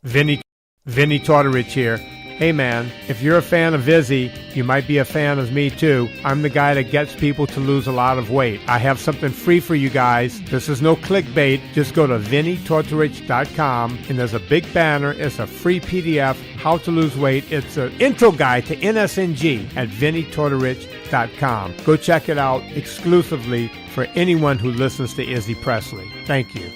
Vinny Tortorich here. Hey man, if you're a fan of Vizzy, you might be a fan of me too. I'm the guy that gets people to lose a lot of weight. I have something free for you guys. This is no clickbait. Just go to VinnyTortorich.com and there's a big banner. It's a free PDF, how to lose weight. It's an intro guide to NSNG at VinnyTortorich.com. Go check it out exclusively for anyone who listens to Izzy Presley. Thank you.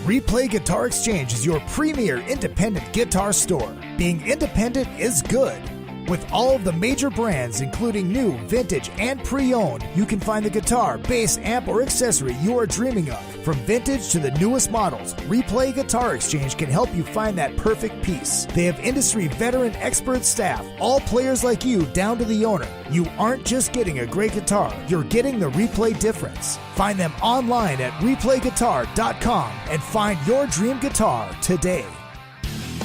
Replay Guitar Exchange is your premier independent guitar store. Being independent is good. With all of the major brands, including new, vintage, and pre-owned, you can find the guitar, bass, amp, or accessory you are dreaming of. From vintage to the newest models, Replay Guitar Exchange can help you find that perfect piece. They have industry veteran expert staff, all players like you down to the owner. You aren't just getting a great guitar, you're getting the Replay difference. Find them online at replayguitar.com and find your dream guitar today.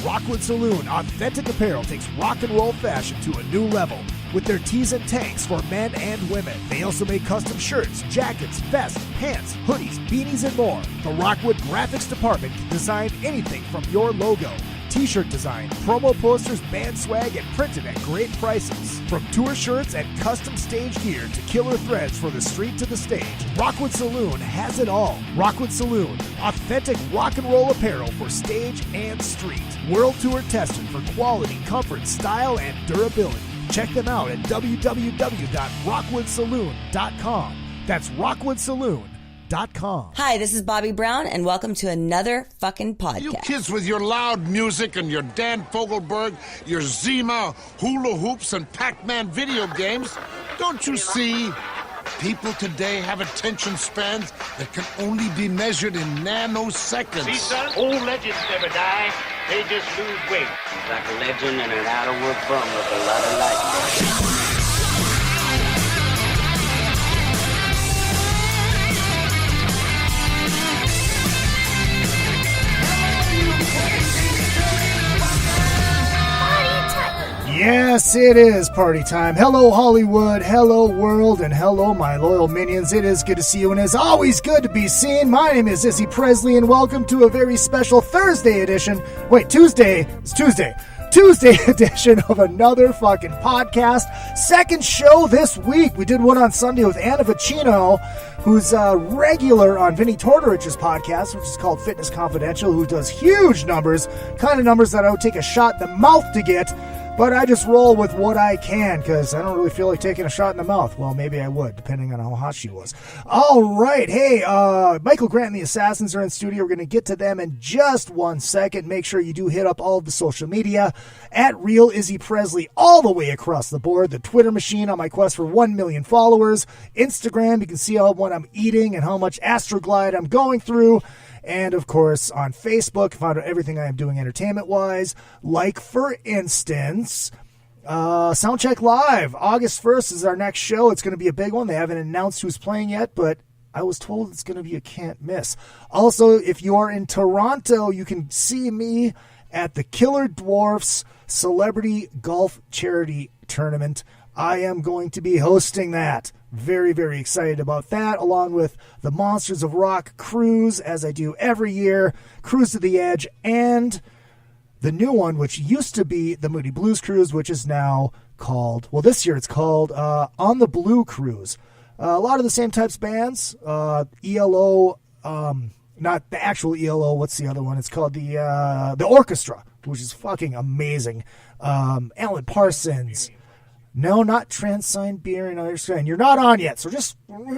Rockwood Saloon Authentic Apparel takes rock and roll fashion to a new level with their tees and tanks for men and women. They also make custom shirts, jackets, vests, pants, hoodies, beanies, and more. The Rockwood Graphics Department can design anything from your logo, t-shirt design, promo posters, band swag, and printed at great prices. From tour shirts and custom stage gear to killer threads for the street to the stage, Rockwood Saloon has it all. Rockwood Saloon, authentic rock and roll apparel for stage and street. World tour tested for quality, comfort, style, and durability. Check them out at www.rockwoodsaloon.com. That's rockwoodsaloon.com. Hi, this is Bobby Brown, and welcome to another fucking podcast. You kids with your loud music and your Dan Fogelberg, your Zima, hula hoops, and Pac-Man video games, don't you see? People today have attention spans that can only be measured in nanoseconds. See, son, old legends never die. They just lose weight. Like a legend and an out-of-work bum with a lot of life. Yes, it is party time. Hello, Hollywood. Hello, world. And hello, my loyal minions. It is good to see you, and it's always good to be seen. My name is Izzy Presley, and welcome to a very special Thursday edition. Wait, Tuesday. It's Tuesday. Tuesday edition of another fucking podcast. Second show this week. We did one on Sunday with Anna Vicino, who's a regular on Vinny Tortorich's podcast, which is called Fitness Confidential, who does huge numbers, kind of numbers that I would take a shot in the mouth to get. But I just roll with what I can because I don't really feel like taking a shot in the mouth. Well, maybe I would, depending on how hot she was. All right. Hey, Michael Grant and the Assassins are in studio. We're going to get to them in just 1 second. Make sure you do hit up all of the social media at Real Izzy Presley all the way across the board. The Twitter machine on my quest for 1 million followers. Instagram, you can see what I'm eating and how much Astroglide I'm going through. And, of course, on Facebook, find out everything I am doing entertainment-wise. Like, for instance, Soundcheck Live. August 1st is our next show. It's going to be a big one. They haven't announced who's playing yet, but I was told it's going to be a can't miss. Also, if you are in Toronto, you can see me at the Killer Dwarfs Celebrity Golf Charity Tournament. I am going to be hosting that. Very, very excited about that, along with the Monsters of Rock Cruise, as I do every year, Cruise to the Edge, and the new one, which used to be the Moody Blues Cruise, which is now called, well, this year it's called On the Blue Cruise. A lot of the same types of bands, ELO, not the actual ELO, what's the other one? It's called the Orchestra, which is fucking amazing. Alan Parsons. No, not Transign Beer and Understand. You're not on yet, so just. I'm like, I'm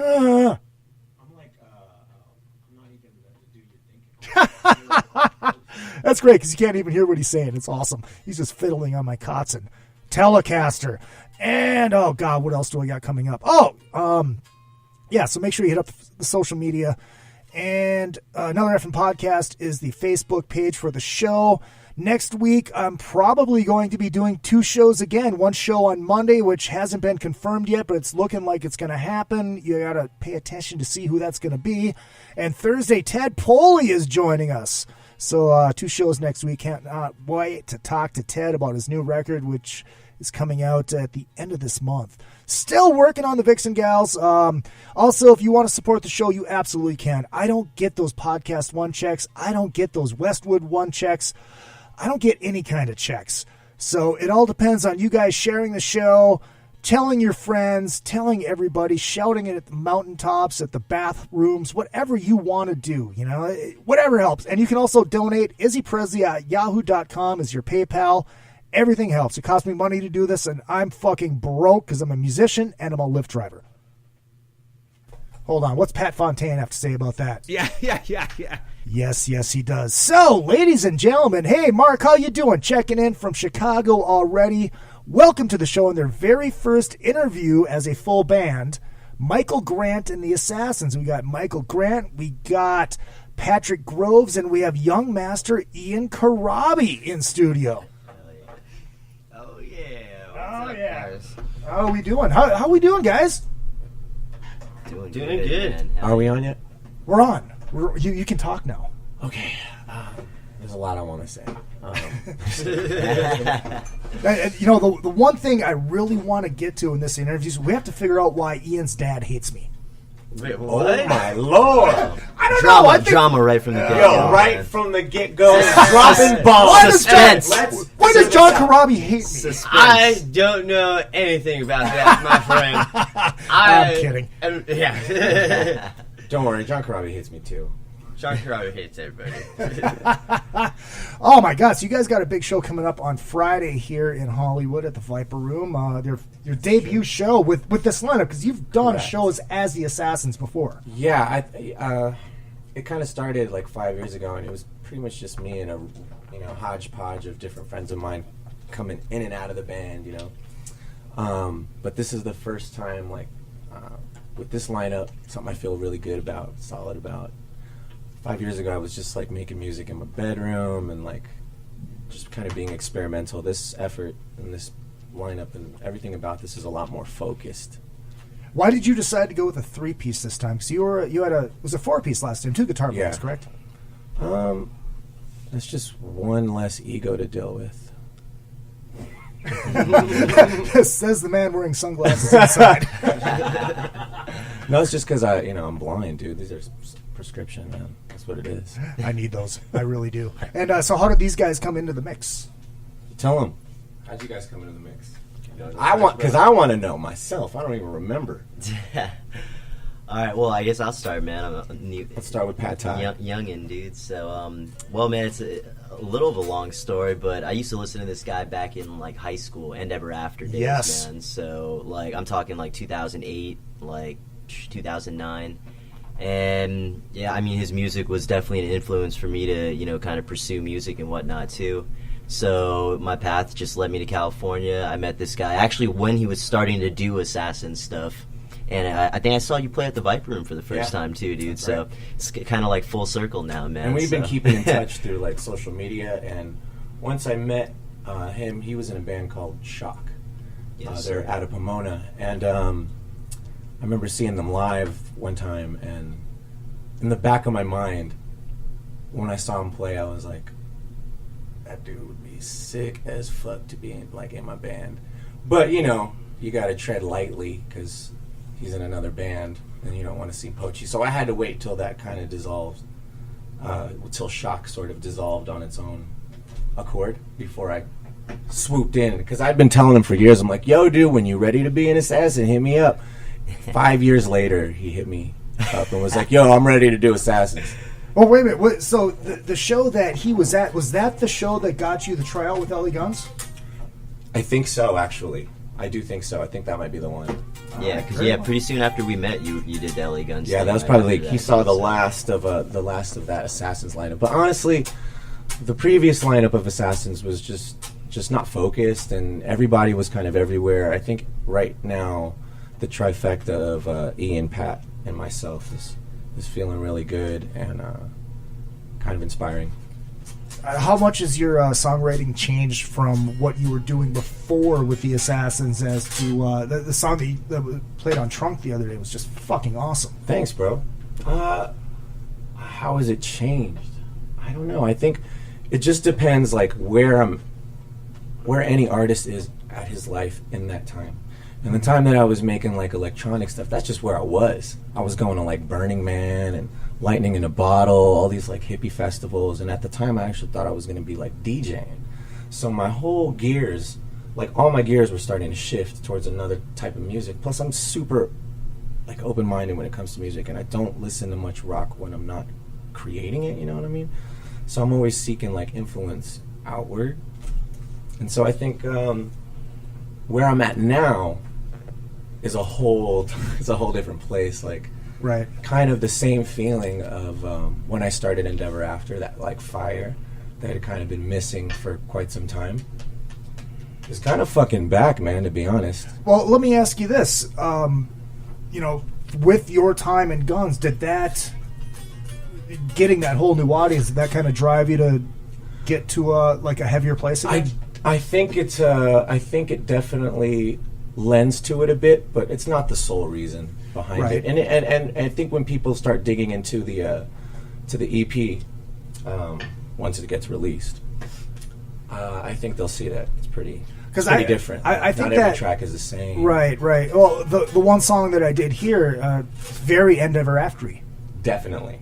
not even do your thinking. That's great because you can't even hear what he's saying. It's awesome. He's just fiddling on my Kotzen Telecaster. And, oh, God, what else do I got coming up? Yeah, so make sure you hit up the social media. And another effing podcast is the Facebook page for the show. Next week, I'm probably going to be doing 2 shows again. One show on Monday, which hasn't been confirmed yet, but it's looking like it's going to happen. You got to pay attention to see who that's going to be. And Thursday, Ted Poley is joining us. So 2 shows next week. Can't wait to talk to Ted about his new record, which is coming out at the end of this month. Still working on the Vixen Gals. Also, if you want to support the show, you absolutely can. I don't get those Podcast One checks. I don't get those Westwood One checks. I don't get any kind of checks. So it all depends on you guys sharing the show, telling your friends, telling everybody, shouting it at the mountaintops, at the bathrooms, whatever you want to do, whatever helps. And you can also donate. Izzy Presley at yahoo.com is your PayPal. Everything helps. It costs me money to do this, and I'm fucking broke because I'm a musician and I'm a Lyft driver. Hold on. What's Pat Fontaine have to say about that? Yeah. Yes, he does. So, ladies and gentlemen, hey, Mark, how you doing? Checking in from Chicago already. Welcome to the show in their very first interview as a full band. Michael Grant and the Assassins. We got Michael Grant, we got Patrick Groves, and we have young master Ian Karabi in studio. Oh, yeah. What's up, guys? How are we doing? How we doing, guys? Doing good. Man. Are we on yet? We're on. You can talk now. Okay. There's a lot I want to say. The one thing I really want to get to in this interview is we have to figure out why Ian's dad hates me. Wait, what? Oh my lord! I don't know. I think, drama right from the get-go. Right from the get-go, dropping bombs. Why does John Karabi hate me? Suspense. I don't know anything about that, my friend. I'm kidding. Yeah. Don't worry, John Karabi hates me too. John Karabi hates everybody. Oh my God! So you guys got a big show coming up on Friday here in Hollywood at the Viper Room. Your debut show with this lineup, because you've done shows as the Assassins before. Yeah, it kind of started like 5 years ago, and it was pretty much just me and a hodgepodge of different friends of mine coming in and out of the band, But this is the first time, with this lineup, something I feel really good about, solid about. 5 years ago, I was just making music in my bedroom and just kind of being experimental. This effort and this lineup and everything about this is a lot more focused. Why did you decide to go with a 3-piece this time? Because it was a 4-piece last time, 2 guitar players, correct? That's just one less ego to deal with. Says the man wearing sunglasses inside. No, it's just because I'm blind, dude. These are prescription, man. That's what it is. I need those. I really do. And so how did these guys come into the mix? Tell them. How'd you guys come into the mix? I want to know myself. I don't even remember. All right, well, I guess I'll start, man. I'm new. Let's start with Pat Ty. Youngin', dude. So, man, it's a little of a long story, but I used to listen to this guy back in high school and Ever After days, man. So, I'm talking 2008, 2009. And yeah, I mean, his music was definitely an influence for me to, kind of pursue music and whatnot too. So my path just led me to California. I met this guy actually when he was starting to do Assassin stuff. And I think I saw you play at the Viper Room for the first time too, dude. That's so it's kind of full circle now, man. And we've been keeping in touch through social media. And once I met him, he was in a band called Shock. Yes, they're out of Pomona. And I remember seeing them live one time, and in the back of my mind, when I saw him play, I was like, that dude would be sick as fuck to be in my band. But, you gotta tread lightly, because he's in another band, and you don't want to see Poachy. So I had to wait till that kind of dissolved, till Shock sort of dissolved on its own accord before I swooped in. Because I'd been telling him for years, I'm like, yo, dude, when you're ready to be an assassin, hit me up. 5 years later, he hit me up and was like, yo, I'm ready to do Assassins. Oh, wait a minute. So the show that he was at, was that the show that got you the tryout with LA Guns? I think so, actually. I do think so. I think that might be the one. Yeah, because pretty soon after we met, you did the LA Guns. Yeah, that was probably he saw the last of that Assassins lineup. But honestly, the previous lineup of Assassins was just not focused, and everybody was kind of everywhere. I think right now, the trifecta of Ian, Pat, and myself is feeling really good and kind of inspiring. How much has your songwriting changed from what you were doing before with the Assassins as to the song that played on Trunk the other day was just fucking awesome? Thanks, bro. How has it changed? I don't know. I think it just depends, like, where any artist is at his life in that time. And the time that I was making, like, electronic stuff, that's just where I was. I was going to, like, Burning Man and Lightning in a Bottle, all these, like, hippie festivals. And at the time, I actually thought I was going to be, like, DJing. So my whole gears, like, all my gears were starting to shift towards another type of music. Plus, I'm super, like, open-minded when it comes to music. And I don't listen to much rock when I'm not creating it, you know what I mean? So I'm always seeking, like, influence outward. And so I think where I'm at now is a whole different place. Like, Right. kind of the same feeling of when I started Endeavor After, that, like, fire that had kind of been missing for quite some time. It's kind of fucking back, man, to be honest. Well, let me ask you this. You know, with your time in Guns, did that, getting that whole new audience, did that kind of drive you to get to like a heavier place again? I think it definitely lends to it a bit, but it's not the sole reason behind Right. it. And I think when people start digging into the EP, once it gets released, I think they'll see that it's pretty different. I think not every that track is the same. Right. Well, the one song that I did here, very Endeavor After-y. Definitely.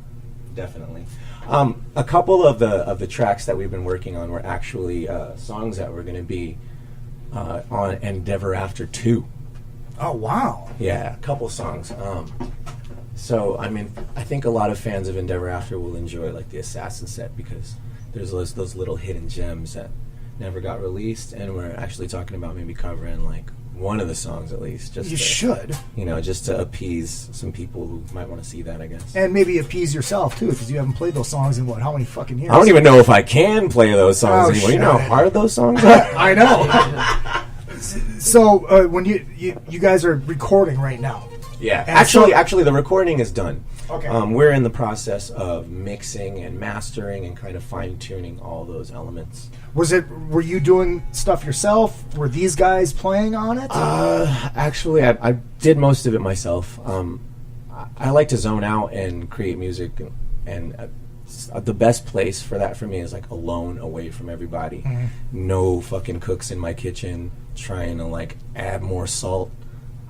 A couple of the tracks that we've been working on were actually songs that were going to be on Endeavor After 2. Oh, wow. Yeah, a couple songs. So, I mean, I think a lot of fans of Endeavor After will enjoy, like, the Assassin set, because there's those little hidden gems that never got released, and we're actually talking about maybe covering, like, one of the songs at least. You should. You know, just to appease some people who might want to see that, I guess. And maybe appease yourself, too, because you haven't played those songs in, how many fucking years? I don't even know if I can play those songs anymore. Shit. You know how hard those songs are? I know. So, when you guys are recording right now. Yeah, And actually, the recording is done. Okay. We're in the process of mixing and mastering and kind of fine-tuning all those elements. Were you doing stuff yourself? Were these guys playing on it? Actually, I did most of it myself. I like to zone out and create music, and the best place for that for me is, like, alone, away from everybody. Mm-hmm. No fucking cooks in my kitchen trying to, like, add more salt.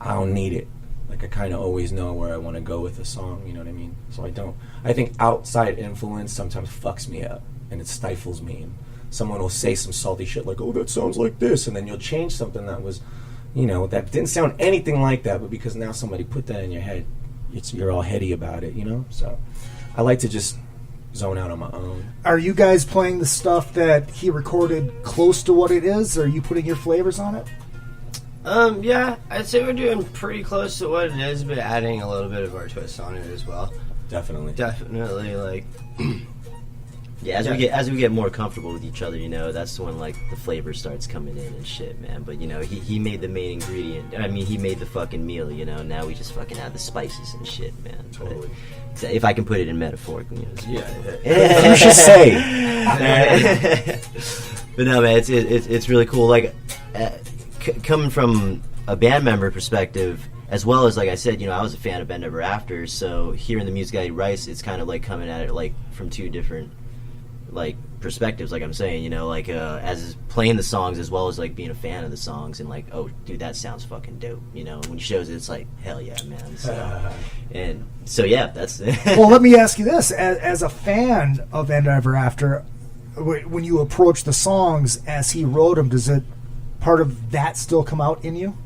I don't need it. Like, I kind of always know where I want to go with a song, you know what I mean? So I don't. I think outside influence sometimes fucks me up, and it stifles me. And someone will say some salty shit like, oh, that sounds like this, and then you'll change something that was, you know, that didn't sound anything like that, but because now somebody put that in your head, you're all heady about it, you know? So I like to just zone out on my own. Are you guys playing the stuff that he recorded close to what it is? Or are you putting your flavors on it? Yeah, I'd say we're doing pretty close to what it is, but adding a little bit of our twist on it as well. Definitely, like. Yeah, as we get more comfortable with each other, you know, that's when, like, the flavor starts coming in and shit, man. But, you know, he made the main ingredient. I mean, he made the fucking meal, you know. Now we just fucking add the spices and shit, man. Totally. But, if I can put it in metaphorical, you know. Yeah. You should say. But no, man, it's really cool. Like, coming from a band member perspective, as well as, like I said, you know, I was a fan of Endeavor After, so hearing the music that he writes, it's kind of like coming at it, like, from two different, like, perspectives, like I'm saying, you know, like, as playing the songs as well as, like, being a fan of the songs and, like, oh, dude, that sounds fucking dope, you know, when he shows it, it's like, hell yeah, man. So, and so, yeah, that's Well, let me ask you this. As a fan of Endeavor After, when you approach the songs as he wrote them, does it, part of that still come out in you?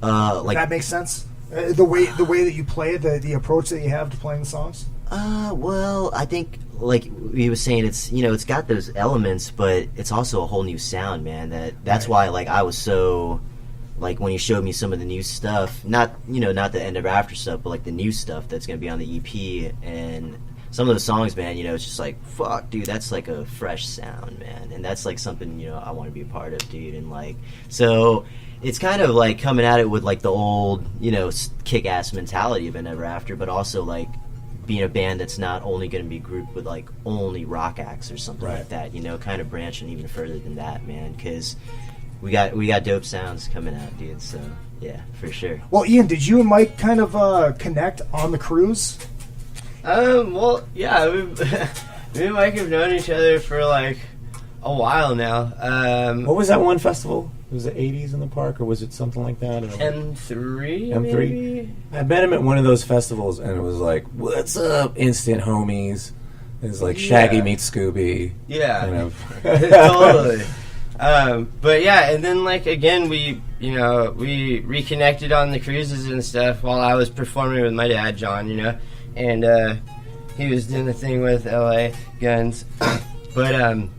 like, that makes sense? The way that you play it, the approach that you have to playing the songs? Well, I think, like he was saying, it's, you know, it's got those elements, but it's also a whole new sound, man. That's why, like, I was so, like, when he showed me some of the new stuff, not the Endeavor After stuff, but, like, the new stuff that's going to be on the EP, and some of the songs, man, you know, it's just like, fuck, dude, that's, like, a fresh sound, man, and that's, like, something, you know, I want to be a part of, dude, and, like, so it's kind of, like, coming at it with, like, the old, you know, kick-ass mentality of Endeavor After, but also, like, being a band that's not only going to be grouped with, like, only rock acts or something like that, you know, kind of branching even further than that, man, because we got dope sounds coming out, dude, so, yeah, for sure. Well, Ian, did you and Mike kind of connect on the cruise? Well, yeah, Me and Mike have known each other for like a while now. What was that one festival? Was it 80s in the park, or was it something like that? M3, maybe? I met him at one of those festivals, and it was like, what's up, instant homies? It's like Shaggy meets Scooby. Yeah. Kind of. Totally. But yeah, and then like again, we reconnected on the cruises and stuff while I was performing with my dad, John, and he was doing the thing with LA Guns. But I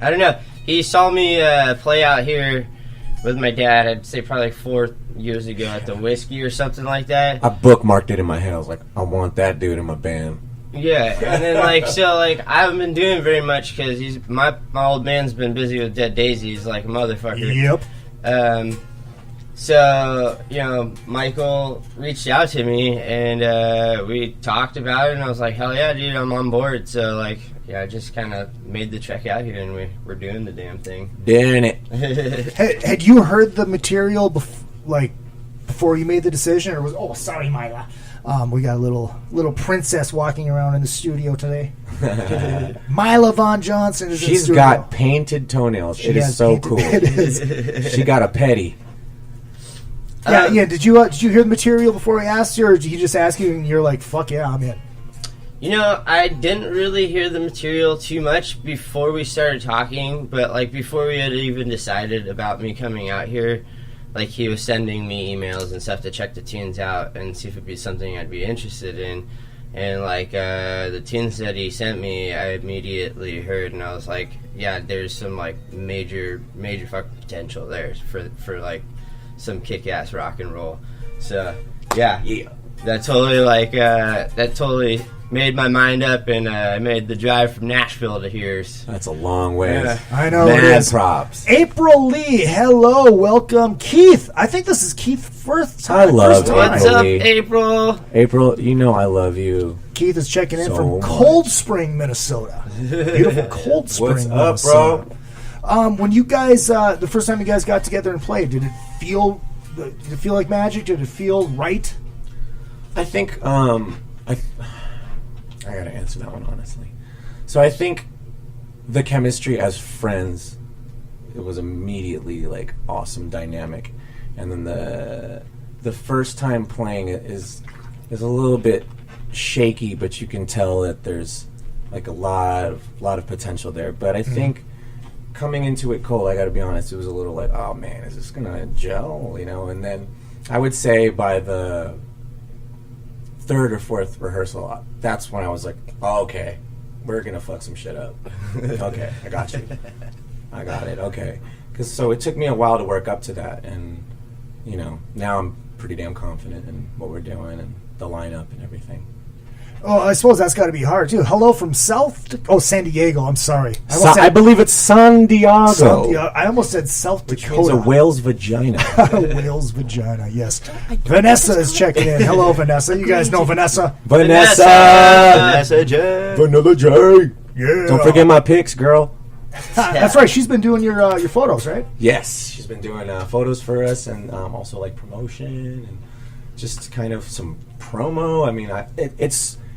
don't know. He saw me play out here with my dad, I'd say probably like 4 years ago at the Whiskey or something like that. I bookmarked it in my head. I was like, I want that dude in my band. Yeah, and then I haven't been doing very much because my old man's been busy with Dead Daisies like a motherfucker. Yep. So, Michael reached out to me and we talked about it, and I was like, hell yeah, dude, I'm on board. So, I just kind of made the trek out here, and we're doing the damn thing. Doing it. Had you heard the material before you made the decision, or was? Oh, sorry, Mila. We got a little princess walking around in the studio today. Mila Von Johnson is in the studio. She's got painted toenails. It is so cool. It is. She got a petty. Yeah. Did you hear the material before I asked you, or did he just ask you and you're like, fuck yeah, I'm in? I didn't really hear the material too much before we started talking, but before we had even decided about me coming out here, he was sending me emails and stuff to check the tunes out and see if it'd be something I'd be interested in. And the tunes that he sent me, I immediately heard, and I was like, yeah, there's some major fucking potential there for some kick-ass rock and roll. So yeah, that totally made my mind up, and I made the drive from Nashville to here. That's a long way. Yeah. I know. Mad props. April Lee, hello, welcome. Keith, I think this is Keith's first time. I love April. What's up, April? April, I love you. Keith is checking in so from much. Cold Spring, Minnesota. Beautiful Cold Spring, What's up, Minnesota. bro? When you guys, the first time you guys got together and played, did it feel like magic? Did it feel right? I think, I gotta answer that one honestly. So I think the chemistry as friends, it was immediately awesome dynamic, and then the first time playing it is a little bit shaky, but you can tell that there's a lot of potential there. But I think coming into it cold, I gotta be honest, it was a little oh man, is this gonna gel? And then I would say by the third or fourth rehearsal, that's when I was like, oh, okay, we're gonna fuck some shit up. Okay, I got you. I got it. Okay, so it took me a while to work up to that, and now I'm pretty damn confident in what we're doing and the lineup and everything. Oh, I suppose that's got to be hard too. Hello from San Diego. I'm sorry. I believe it's San Diego. I almost said South Which Dakota. means a whale's vagina. Whale's vagina, yes. Vanessa is checking in. Hello, Vanessa. You guys know Vanessa. Vanessa J. Vanilla J. Yeah. Don't forget my pics, girl. That's right. She's been doing your photos, right? Yes, she's been doing photos for us, and also promotion and just kind of some promo. I mean,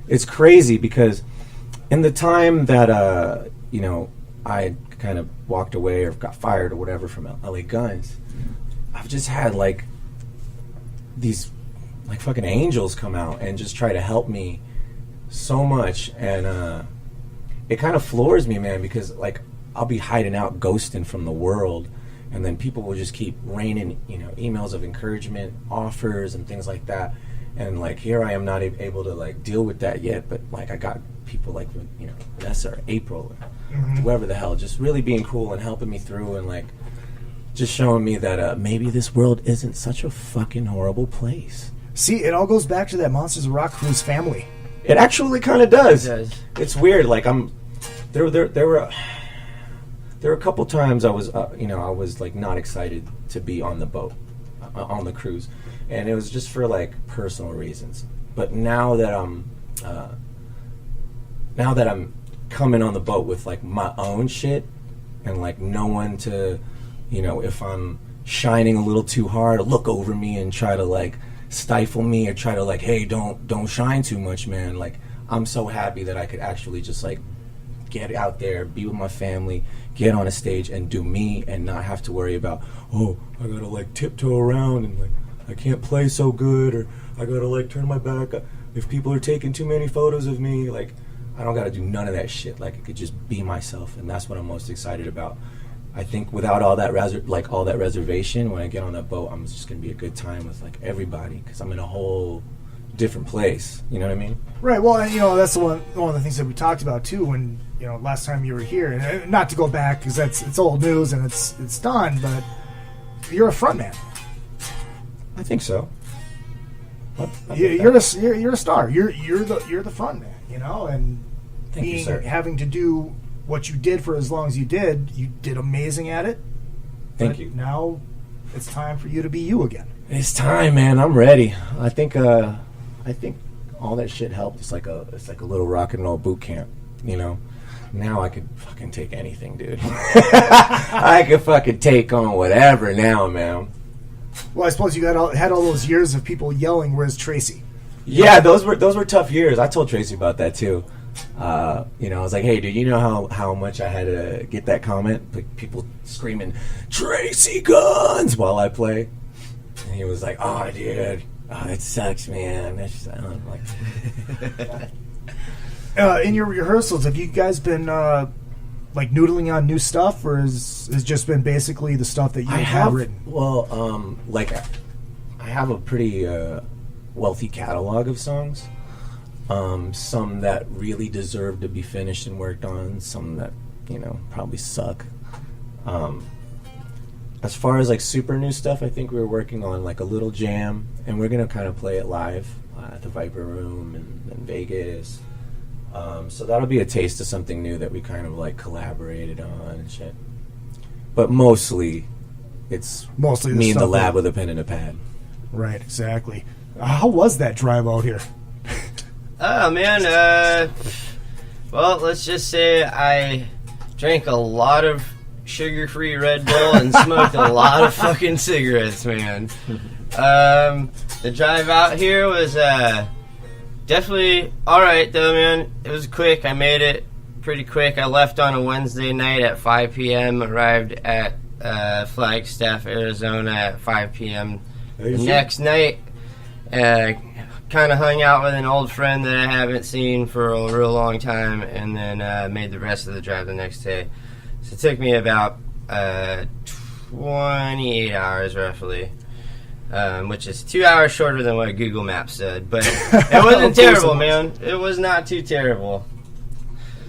it's crazy because in the time that I kind of walked away or got fired or whatever from LA Guns, I've just had these fucking angels come out and just try to help me so much, and it kind of floors me, man, because I'll be hiding out, ghosting from the world, and then people will just keep raining emails of encouragement, offers, and things like that. And here I am not able to deal with that yet, but I got people Vanessa or April or whoever the hell, just really being cool and helping me through, and just showing me that maybe this world isn't such a fucking horrible place. See, it all goes back to that Monsters of Rock Cruise family. It actually kind of does. It does. It's weird. There were a couple times I was I was not excited to be on the boat, on the cruise. And it was just for personal reasons. But now that I'm coming on the boat with my own shit, and no one to, if I'm shining a little too hard, look over me and try to stifle me or try to hey, don't shine too much, man. I'm so happy that I could actually just like get out there, be with my family, get on a stage and do me and not have to worry about, oh, I gotta like tiptoe around and like I can't play so good, or I gotta like turn my back if people are taking too many photos of me. Like, I don't gotta do none of that shit. Like, I could just be myself, and that's what I'm most excited about. I think without all that all that reservation, when I get on that boat, I'm just gonna be a good time with like everybody, because I'm in a whole different place. You know what I mean? Right. Well, and, that's one of the things that we talked about too when last time you were here. And not to go back because it's old news and it's done, but you're a frontman. I think so. You're a star. You're the frontman. And Thank you, sir. having to do what you did for as long as you did amazing at it. Thank you. Now it's time for you to be you again. It's time, man. I'm ready. I think all that shit helped. It's like a little rock and roll boot camp. Now I could fucking take anything, dude. I could fucking take on whatever now, man. Well, I suppose you had all those years of people yelling, "Where's Tracy?" Yeah, those were tough years. I told Tracy about that too. I was like, "Hey, dude, you know how much I had to get that comment? Like, people screaming, 'Tracy Guns' while I play." And he was like, "Oh, dude, it sucks, man." I'm like, in your rehearsals, have you guys been like noodling on new stuff, or has just been basically the stuff that you have written? Well, I have a pretty wealthy catalog of songs. Some that really deserve to be finished and worked on. Some that probably suck. As far as like super new stuff, I think we were working on like a little jam, and we're gonna kind of play it live at the Viper Room in Vegas. So that'll be a taste of something new that we kind of like collaborated on and shit. But mostly me in the lab with a pen and a pad. Right, exactly. How was that drive out here? Oh man, well, let's just say I drank a lot of sugar-free Red Bull and smoked a lot of fucking cigarettes, man. The drive out here was definitely alright though, man. It was quick. I made it pretty quick. I left on a Wednesday night at 5 p.m., arrived at Flagstaff, Arizona at 5 p.m. The next night, kind of hung out with an old friend that I haven't seen for a real long time, and then made the rest of the drive the next day. So it took me about 28 hours roughly, which is 2 hours shorter than what Google Maps said. But it wasn't terrible, man. It was not too terrible.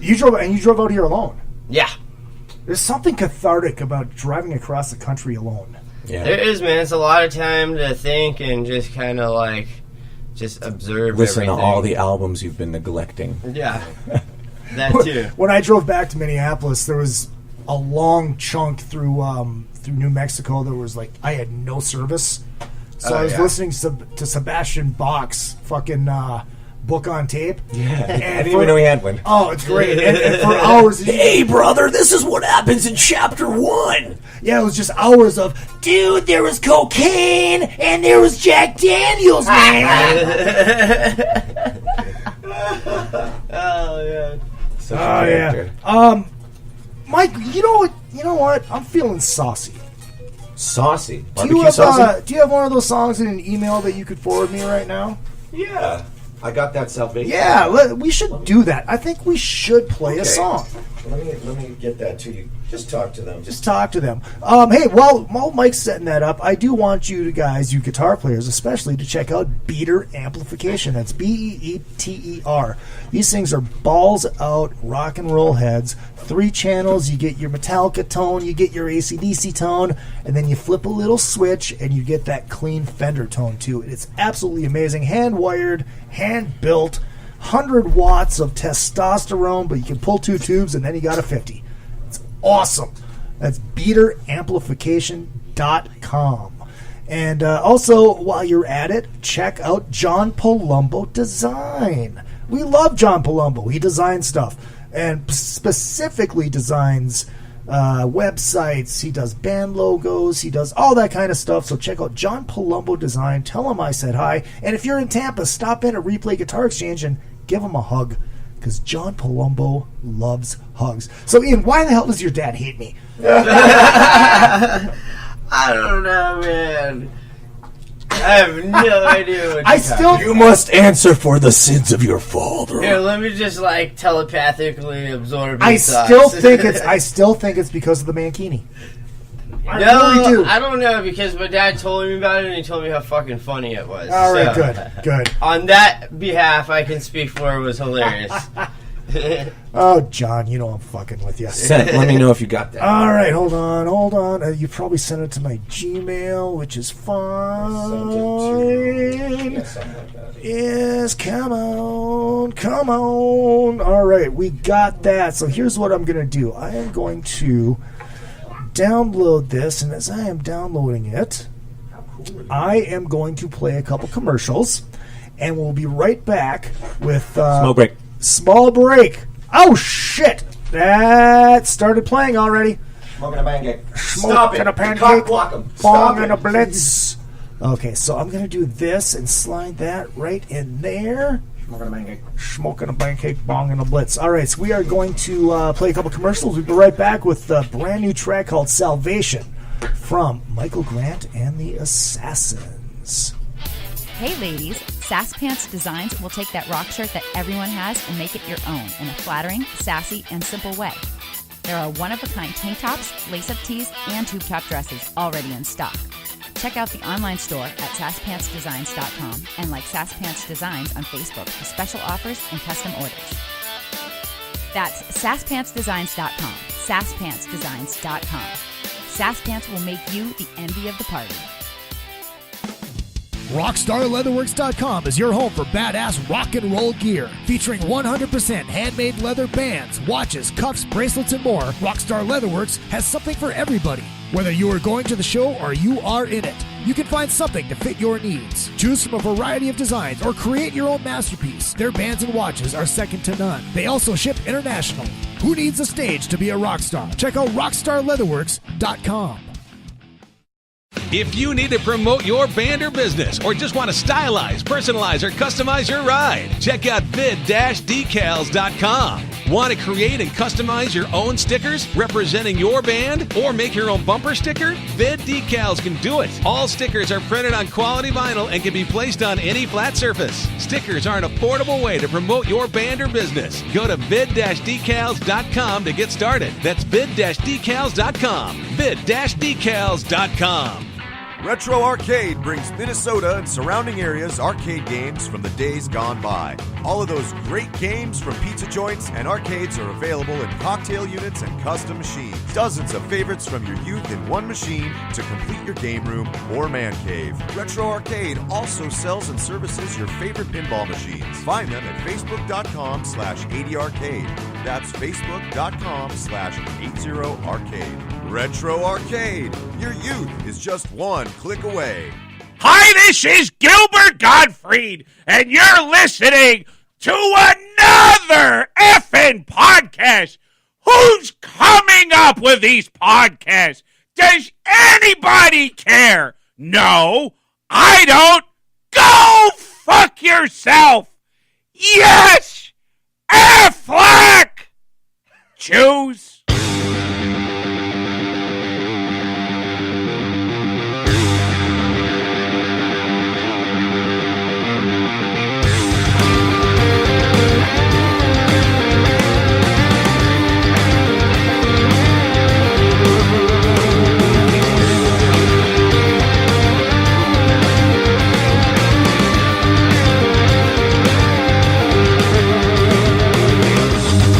You drove out here alone? Yeah. There's something cathartic about driving across the country alone. Yeah. There is, man. It's a lot of time to think and just kind of like just observe Listen everything. to all the albums you've been neglecting. Yeah. That too. When I drove back to Minneapolis, there was a long chunk through New Mexico that was like I had no service. So I was listening to Sebastian Bach's fucking book on tape. Yeah, I didn't even know he had one. Oh, it's great. And for hours. Hey, brother, this is what happens in chapter 1. Yeah, it was just hours of, dude, there was cocaine and there was Jack Daniels, man. Oh, yeah. Such a character. Yeah. Mike, you know what? I'm feeling saucy. Saucy? Do you have one of those songs in an email that you could forward me right now? Yeah. I got that Salvation. Yeah, we should do that. I think we should play a song. Let me get that to you. Just talk to them. Hey, while Mike's setting that up, I do want you guys, you guitar players especially, to check out Beater Amplification. That's Beeter. These things are balls out rock and roll heads. 3 channels. You get your Metallica tone, you get your AC/DC tone, and then you flip a little switch and you get that clean Fender tone too. It's absolutely amazing. Hand wired, hand built. 100 watts of testosterone, but you can pull 2 tubes and then you got a 50. It's awesome. That's beateramplification.com. And also, while you're at it, check out John Palumbo Design. We love John Palumbo. He designs stuff, and specifically designs websites. He does band logos. He does all that kind of stuff. So check out John Palumbo Design. Tell him I said hi. And if you're in Tampa, stop in at Replay Guitar Exchange and give him a hug, because John Palumbo loves hugs. So, Ian, why the hell does your dad hate me? I don't know, man. I have no idea what You must answer for the sins of your father. Here, let me just like telepathically absorb. I still think it's because of the mankini. I really do. I don't know, because my dad told me about it and he told me how fucking funny it was. All right, good. On that behalf, I can speak for it was hilarious. Oh, John, you know I'm fucking with you. Let me know if you got that. All right, hold on. You probably sent it to my Gmail, which is fine. Yes, come on. All right, we got that. So here's what I'm going to do. I am going to download this, and as I am downloading it, I am going to play a couple commercials, and we'll be right back with... Small break. Oh, shit. That started playing already. Smoking a pancake. Smoking a pancake. Block 'em. Bong and a blitz. Okay, so I'm going to do this and slide that right in there. Smoking a pancake. Smoking a pancake, bong and a blitz. All right, so we are going to play a couple commercials. We'll be right back with a brand new track called Salvation from Michael Grant and the Assassins. Hey ladies, Sass Pants Designs will take that rock shirt that everyone has and make it your own in a flattering, sassy, and simple way. There are one-of-a-kind tank tops, lace-up tees, and tube top dresses already in stock. Check out the online store at sasspantsdesigns.com and like Sass Pants Designs on Facebook for special offers and custom orders. That's sasspantsdesigns.com, sasspantsdesigns.com. Sass Pants will make you the envy of the party. RockstarLeatherworks.com is your home for badass rock and roll gear. Featuring 100% handmade leather bands, watches, cuffs, bracelets, and more, Rockstar Leatherworks has something for everybody. Whether you are going to the show or you are in it, you can find something to fit your needs. Choose from a variety of designs or create your own masterpiece. Their bands and watches are second to none. They also ship internationally. Who needs a stage to be a rock star? Check out RockstarLeatherworks.com. If you need to promote your band or business, or just want to stylize, personalize, or customize your ride, check out vid-decals.com. Want to create and customize your own stickers representing your band, or make your own bumper sticker? Vid Decals can do it. All stickers are printed on quality vinyl and can be placed on any flat surface. Stickers are an affordable way to promote your band or business. Go to vid-decals.com to get started. That's vid-decals.com. vid-decals.com. Retro Arcade brings Minnesota and surrounding areas arcade games from the days gone by. All of those great games from pizza joints and arcades are available in cocktail units and custom machines. Dozens of favorites from your youth in one machine to complete your game room or man cave. Retro Arcade also sells and services your favorite pinball machines. Find them at facebook.com/80arcade. That's facebook.com/80arcade. Retro Arcade. Your youth is just one click away. Hi, this is Gilbert Gottfried, and you're listening to another effing podcast. Who's coming up with these podcasts? Does anybody care? No, I don't. Go fuck yourself. Yes, Affleck. Choose.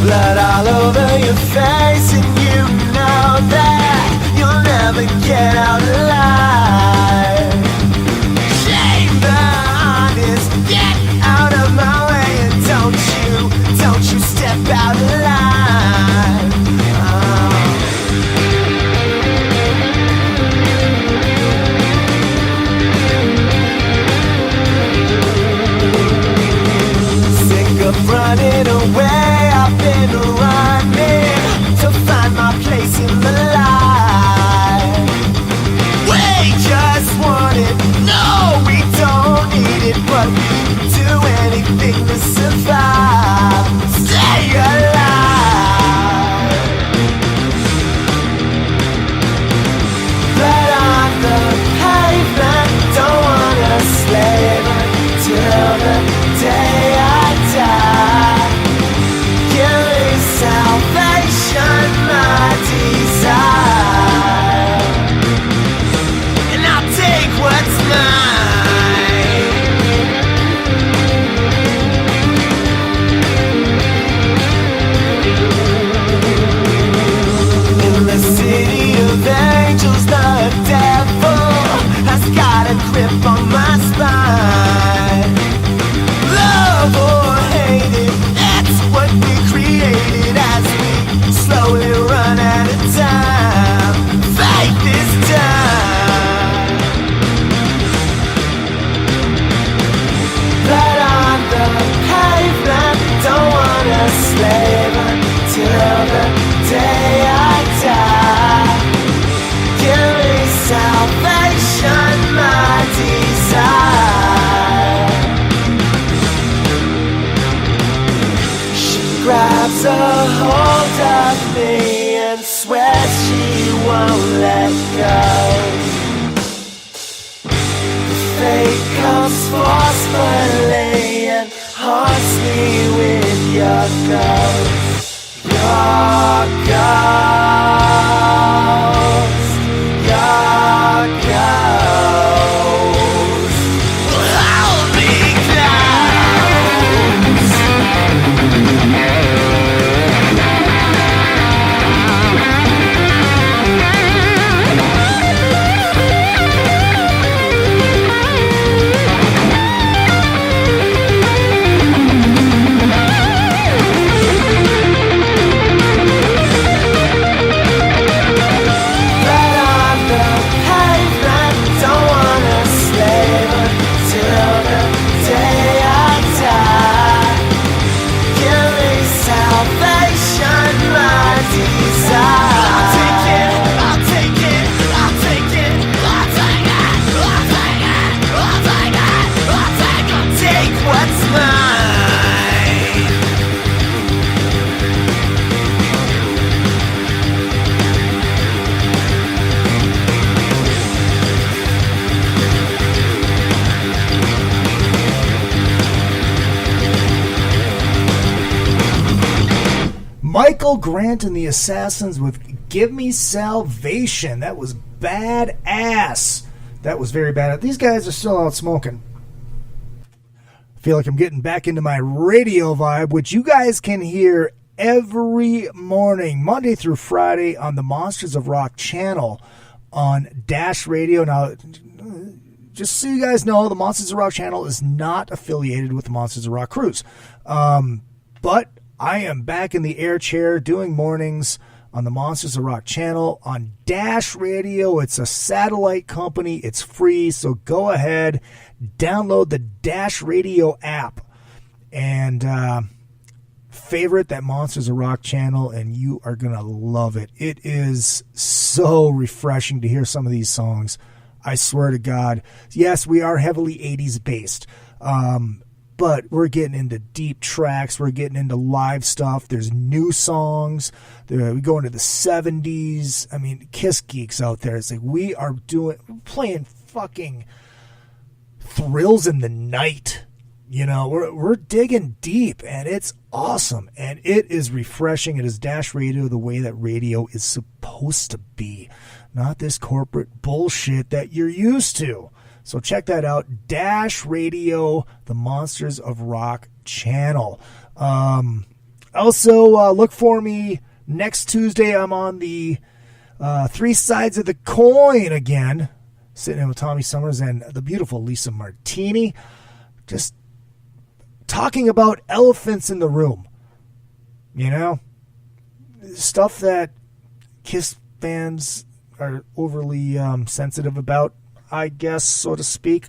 Blood all over your face, and you know that you'll never get out alive. Shame the honest, get out of my way, and don't you step out alive. Sick of running away, I've been running to find my place in the light. We just want it, no, we don't need it, but we do anything to survive. Michael Grant and the Assassins with Give Me Salvation. That was badass. That was very bad. These guys are still out smoking. I feel like I'm getting back into my radio vibe, which you guys can hear every morning, Monday through Friday, on the Monsters of Rock channel on Dash Radio. Now, just so you guys know, the Monsters of Rock channel is not affiliated with the Monsters of Rock Cruise. But I am back in the air chair doing mornings on the Monsters of Rock channel on Dash Radio. It's a satellite company. It's free, so go ahead, download the Dash Radio app and favorite that Monsters of Rock channel, and you are going to love it. It is so refreshing to hear some of these songs. I swear to God. Yes, we are heavily 80s based. But we're getting into deep tracks. We're getting into live stuff. There's new songs. We go into the 70s. I mean, Kiss geeks out there. It's like we are playing fucking Thrills in the Night. You know, we're digging deep, and it's awesome. And it is refreshing. It is Dash Radio the way that radio is supposed to be. Not this corporate bullshit that you're used to. So check that out, Dash Radio, the Monsters of Rock channel. Also, look for me next Tuesday. I'm on the Three Sides of the Coin again, sitting in with Tommy Summers and the beautiful Lisa Martini, just talking about elephants in the room. You know, stuff that Kiss fans are overly sensitive about, I guess, so to speak.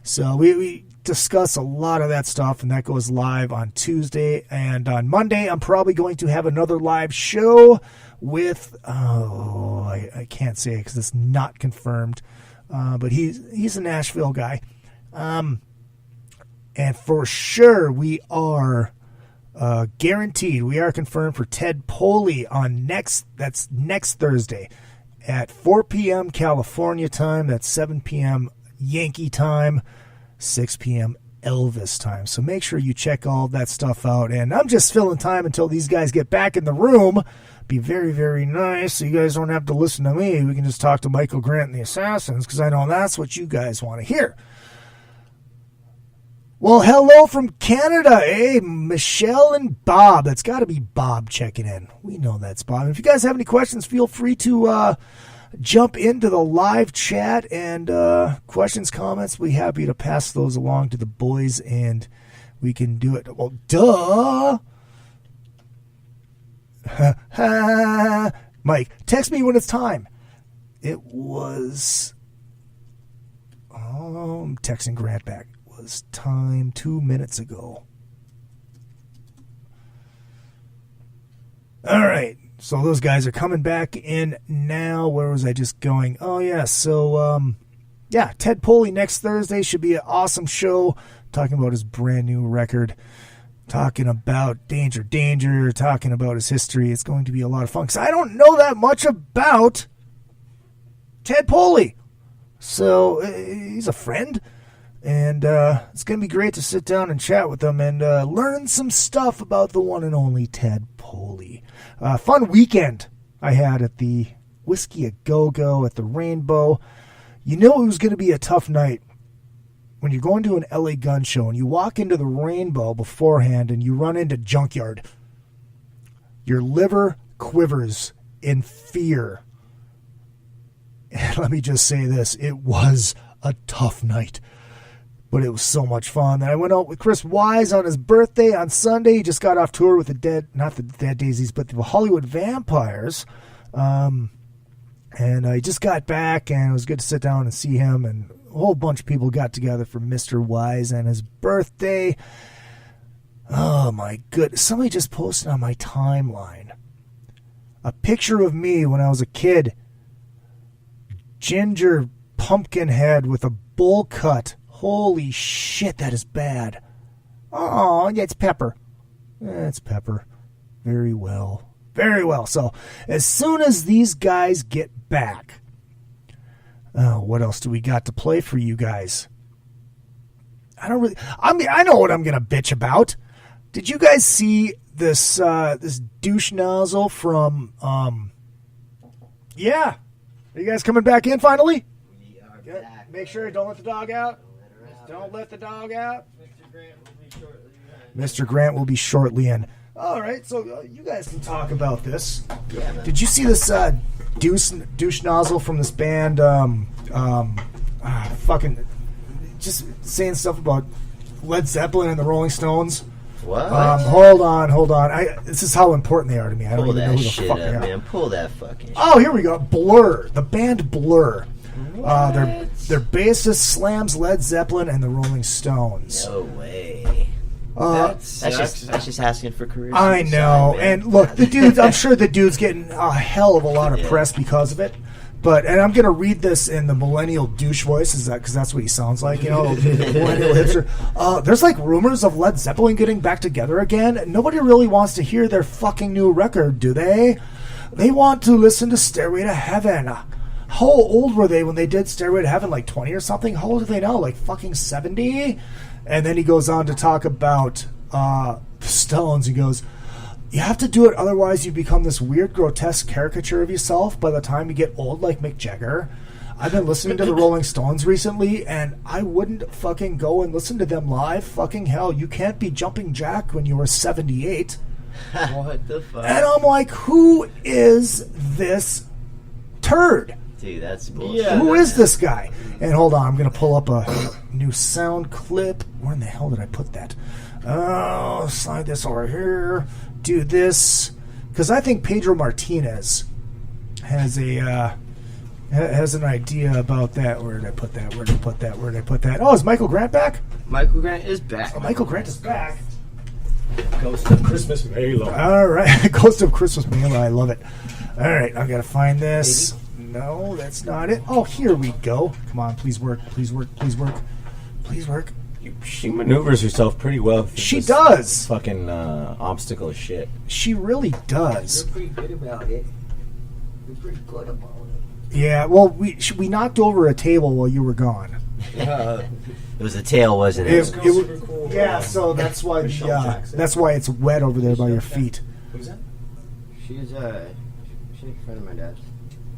So we discuss a lot of that stuff, and that goes live on Tuesday. And on Monday, I'm probably going to have another live show with, I can't say it because it's not confirmed, but he's a Nashville guy. And for sure, we are guaranteed, we are confirmed for Ted Poley on next Thursday. At 4 p.m. California time, that's 7 p.m. Yankee time, 6 p.m. Elvis time. So make sure you check all that stuff out. And I'm just filling time until these guys get back in the room. Be very, very nice so you guys don't have to listen to me. We can just talk to Michael Grant and the Assassins, because I know that's what you guys want to hear. Well, hello from Canada, Michelle and Bob. That's got to be Bob checking in. We know that's Bob. And if you guys have any questions, feel free to jump into the live chat and questions, comments. We'll be happy to pass those along to the boys, and we can do it. Well, duh. Mike, text me when it's time. It was... Oh, I'm texting Grant back. Time 2 minutes ago. All right, so those guys are coming back in now. Where was I just going? Oh yeah, so Ted Poley next Thursday should be an awesome show, talking about his brand new record, talking about Danger Danger, talking about his history. It's going to be a lot of fun, because I don't know that much about Ted Poley, so he's a friend. And it's going to be great to sit down and chat with them and learn some stuff about the one and only Ted Poley. Fun weekend I had at the Whiskey A Go-Go at the Rainbow. You know it was going to be a tough night when you're going to an LA gun show and you walk into the Rainbow beforehand and you run into Junkyard. Your liver quivers in fear. And let me just say this, it was a tough night, but it was so much fun. And I went out with Chris Wise on his birthday on Sunday. He just got off tour with not the Dead Daisies, but the Hollywood Vampires. And I just got back, and it was good to sit down and see him. And a whole bunch of people got together for Mr. Wise and his birthday. Oh, my goodness. Somebody just posted on my timeline a picture of me when I was a kid. Ginger pumpkin head with a bowl cut. Holy shit, that is bad. Oh, yeah, it's Pepper. It's Pepper. Very well. Very well. So, as soon as these guys get back, what else do we got to play for you guys? I know what I'm going to bitch about. Did you guys see this douche nozzle from, yeah. Are you guys coming back in finally? We are back. Make sure you don't let the dog out. Don't let the dog out. Mr. Grant will be shortly in. All right, so you guys can talk about this. Yeah, man. Did you see this douche nozzle from this band? Fucking just saying stuff about Led Zeppelin and the Rolling Stones. What? Hold on. This is how important they are to me. I don't Pull even know that who the shit fuck up, they are. man. Pull that fucking shit. Oh, here we go. Blur. The band Blur. Their bassist slams Led Zeppelin and the Rolling Stones. No way. That's just asking for career. I know. And look, the dude's, I'm sure the dude's getting a hell of a lot of press because of it. And I'm going to read this in the millennial douche voice, because that's what he sounds like, the millennial hipster. There's like rumors of Led Zeppelin getting back together again. Nobody really wants to hear their fucking new record, do they? They want to listen to Stairway to Heaven. How old were they when they did Stairway to Heaven? Like 20 or something? How old are they now? Like fucking 70? And then he goes on to talk about the Stones. He goes, you have to do it, otherwise you become this weird, grotesque caricature of yourself by the time you get old like Mick Jagger. I've been listening to the Rolling Stones recently, and I wouldn't fucking go and listen to them live. Fucking hell, you can't be Jumping Jack when you were 78. What the fuck? And I'm like, who is this turd? Dude, that's bullshit. Yeah, who is this guy? And hold on, I'm going to pull up a new sound clip. Where in the hell did I put that? Oh, slide this over here. Do this. Because I think Pedro Martinez has an idea about that. Where did I put that? Oh, is Michael Grant back? Michael Grant is back. Oh, Michael Grant is back. Ghost of Christmas Halo. All right. Ghost of Christmas Halo. I love it. All right. I've got to find this. Maybe. No, that's not it. Oh, here we go. Come on. Please work. She maneuvers herself pretty well. She does. Fucking obstacle shit. She really does. You're pretty good about it. Yeah, well, we knocked over a table while you were gone. It was the tail, wasn't it? Yeah, so that's why that's why it's wet over there by your feet. Who's that? She's a friend of my dad's.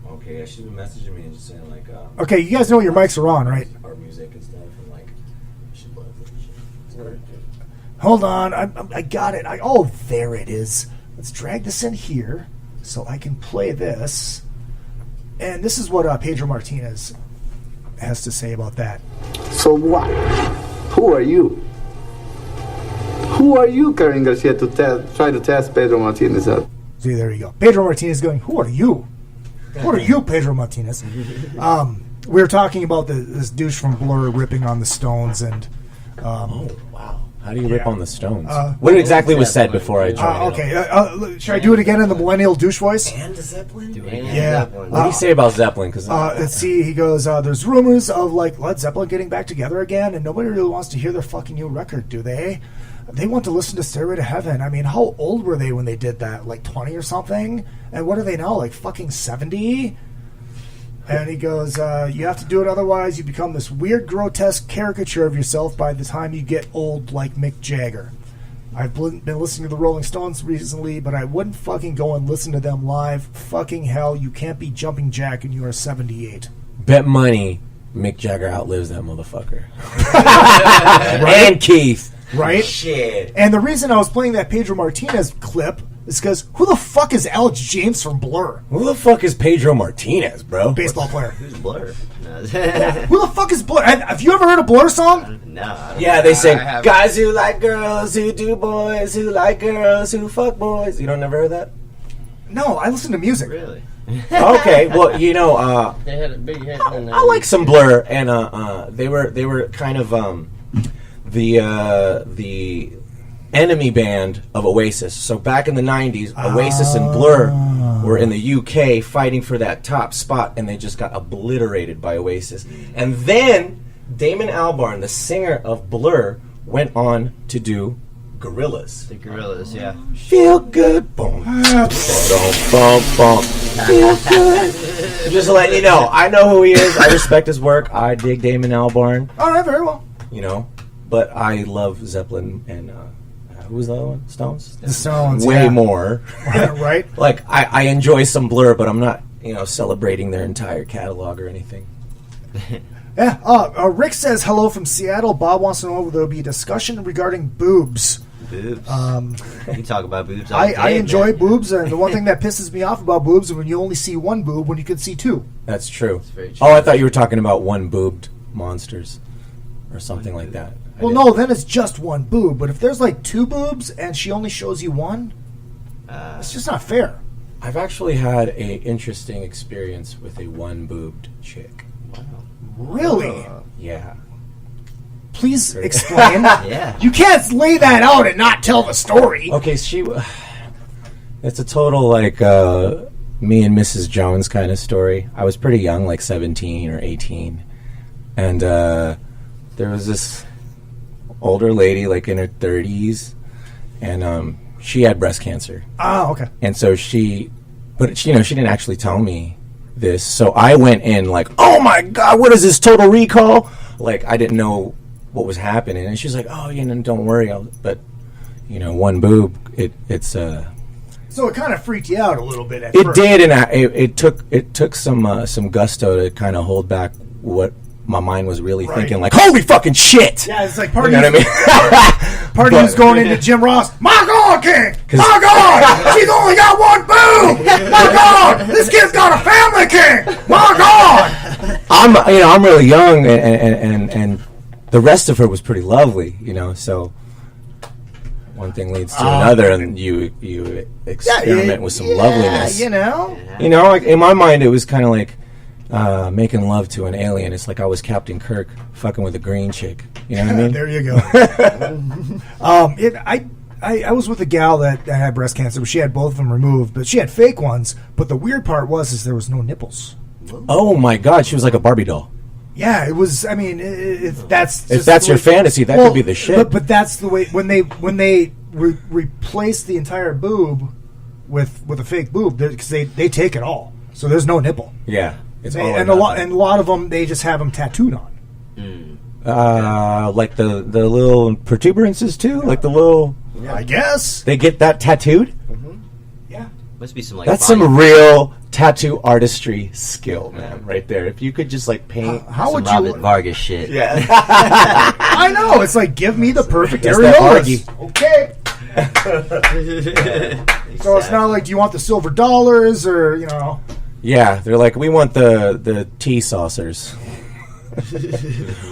Okay, yeah, she's been messaging me and just saying like. Okay, you guys know your mics are on, right? Our music and stuff, and like, she loves it. Hold on, I got it. Oh, there it is. Let's drag this in here so I can play this. And this is what Pedro Martinez has to say about that. So what? Who are you? Who are you, Karen Garcia, to try to test Pedro Martinez out? See, there you go. Pedro Martinez going, who are you? Who are you, Pedro Martinez? We were talking about this douche from Blur ripping on the Stones, and oh wow, how do you rip on the Stones? What exactly was said before I joined? Okay, should I do it again in the millennial douche voice? And Zeppelin? Yeah. What do you say about Zeppelin? Because let's see. He goes, there's rumors of like Led Zeppelin getting back together again, and nobody really wants to hear their fucking new record, do they? They want to listen to Stairway to Heaven. I mean, how old were they when they did that? Like 20 or something? And what are they now? Like fucking 70? And he goes, you have to do it, otherwise you become this weird, grotesque caricature of yourself by the time you get old like Mick Jagger. I've been listening to the Rolling Stones recently, but I wouldn't fucking go and listen to them live. Fucking hell, you can't be Jumping Jack and you are 78. Bet money Mick Jagger outlives that motherfucker. Right? And Keith. Right? Shit. And the reason I was playing that Pedro Martinez clip is because who the fuck is Alex James from Blur? Who the fuck is Pedro Martinez, bro? Baseball player. Who's Blur? No. Who the fuck is Blur? Have you ever heard a Blur song? No. Yeah, they sing, guys who like girls, who do boys, who like girls, who fuck boys. You don't never heard that? No, I listen to music. Really? Okay, well, you know, They had a big hit. I like some Blur, and they were kind of the enemy band of Oasis. So back in the 90s, Oasis and Blur were in the UK fighting for that top spot, and they just got obliterated by Oasis. And then Damon Albarn, the singer of Blur, went on to do Gorillaz. The Gorillaz, yeah. Feel good, boom, boom, boom. Feel good. Just to let you know, I know who he is. I respect his work. I dig Damon Albarn. All right, very well. You know, but I love Zeppelin and who was the other one? Stones. The Stones. Way yeah. more. Right. Like I enjoy some Blur, but I'm not celebrating their entire catalog or anything. Yeah. Rick says hello from Seattle. Bob wants to know if there'll be a discussion regarding boobs. Boobs. You can talk about boobs all I day, enjoy man. boobs, and the one thing that pisses me off about boobs is when you only see one boob when you can see two. That's true. very true. Oh, I thought you were talking about one-boobed monsters or something like that. Well, no, then it's just one boob. But if there's like two boobs and she only shows you one, it's just not fair. I've actually had a interesting experience with a one-boobed chick. Really? Yeah. Please explain. Yeah. You can't lay that out and not tell the story. Okay, it's a total like me and Mrs. Jones kind of story. I was pretty young, like 17 or 18, and there was this older lady, like in her 30s, and she had breast cancer. Ah, okay. And so she didn't actually tell me this. So I went in like, oh my God, what is this, Total Recall? Like, I didn't know what was happening. And she's like, oh, don't worry. But, one boob, it's... So it kind of freaked you out a little bit at It first. did, and it took some gusto to kind of hold back what my mind was really thinking. Like, holy fucking shit! Yeah, it's like You know what I mean? Party was going into Jim Ross. My God, King! My God! She's only got one boob! My God! This kid's got a family, King! My God! I'm really young, and the rest of her was pretty lovely, so one thing leads to another, and you experiment with some loveliness. Like in my mind, it was kind of like making love to an alien. It's like I was Captain Kirk fucking with a green chick. You know what I mean? There you go. I was with a gal that had breast cancer, but she had both of them removed, but she had fake ones. But the weird part was there was no nipples. Oh my God, she was like a Barbie doll. Yeah, it was. I mean, if that's your fantasy, that could be the shit. But that's the way when they replace the entire boob with a fake boob, because they take it all, so there's no nipple. Yeah, it's all and a lot of them they just have them tattooed on. Like the little protuberances too, like the little. I guess they get that tattooed. Yeah, must be some like. That's some real tattoo artistry skill, man, right there. If you could just like paint, how would Robert you? Vargas shit. Yeah, I know. It's like give me the perfect That's that areolas. Okay. So it's not like, do you want the silver dollars or Yeah, they're like, we want the tea saucers.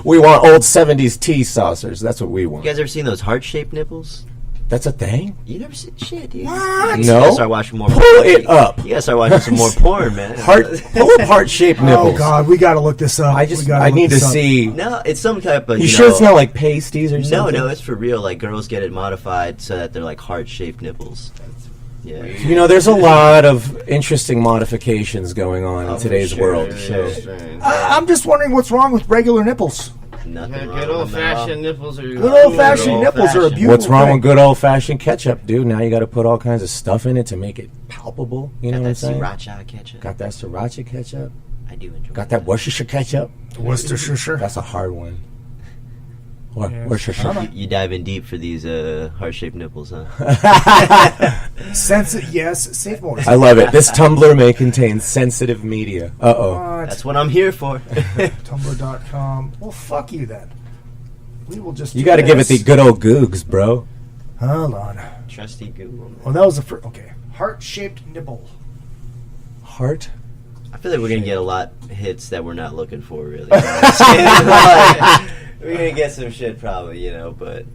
We want old 70s tea saucers. That's what we want. You guys ever seen those heart-shaped nipples? That's a thing? You never seen shit, dude. What? You No. gotta start watching more. Pull it up. You gotta start watching some more porn, man. Pull up heart-shaped nipples. Oh God, we got to look this up. I need to see. No, it's some type of. You sure it's not like pasties or something? No, it's for real. Like girls get it modified so that they're like heart-shaped nipples. Yeah. There's a lot of interesting modifications going on in today's world. So. I'm just wondering what's wrong with regular nipples. Nothing wrong Good old-fashioned nipples are Good old-fashioned nipples are a beautiful What's wrong thing. with good old-fashioned ketchup, dude? Now you got to put all kinds of stuff in it to make it palpable. You know what I'm saying? Sriracha ketchup. Got that sriracha ketchup. I do enjoy. Got that Worcestershire ketchup. Worcestershire. That's a hard one. Where's your shirt? You dive in deep for these heart-shaped nipples, huh? Yes, safe mode. I love it. This Tumblr may contain sensitive media. That's what I'm here for. Tumblr.com. Well, fuck you then. We will just. You got to give it the good old Googs, bro. Hold on. Trusty Google. Oh, that was the first. Okay, heart-shaped nipple. Heart. I feel like we're gonna get a lot of hits that we're not looking for, really. We're gonna get some shit probably, but.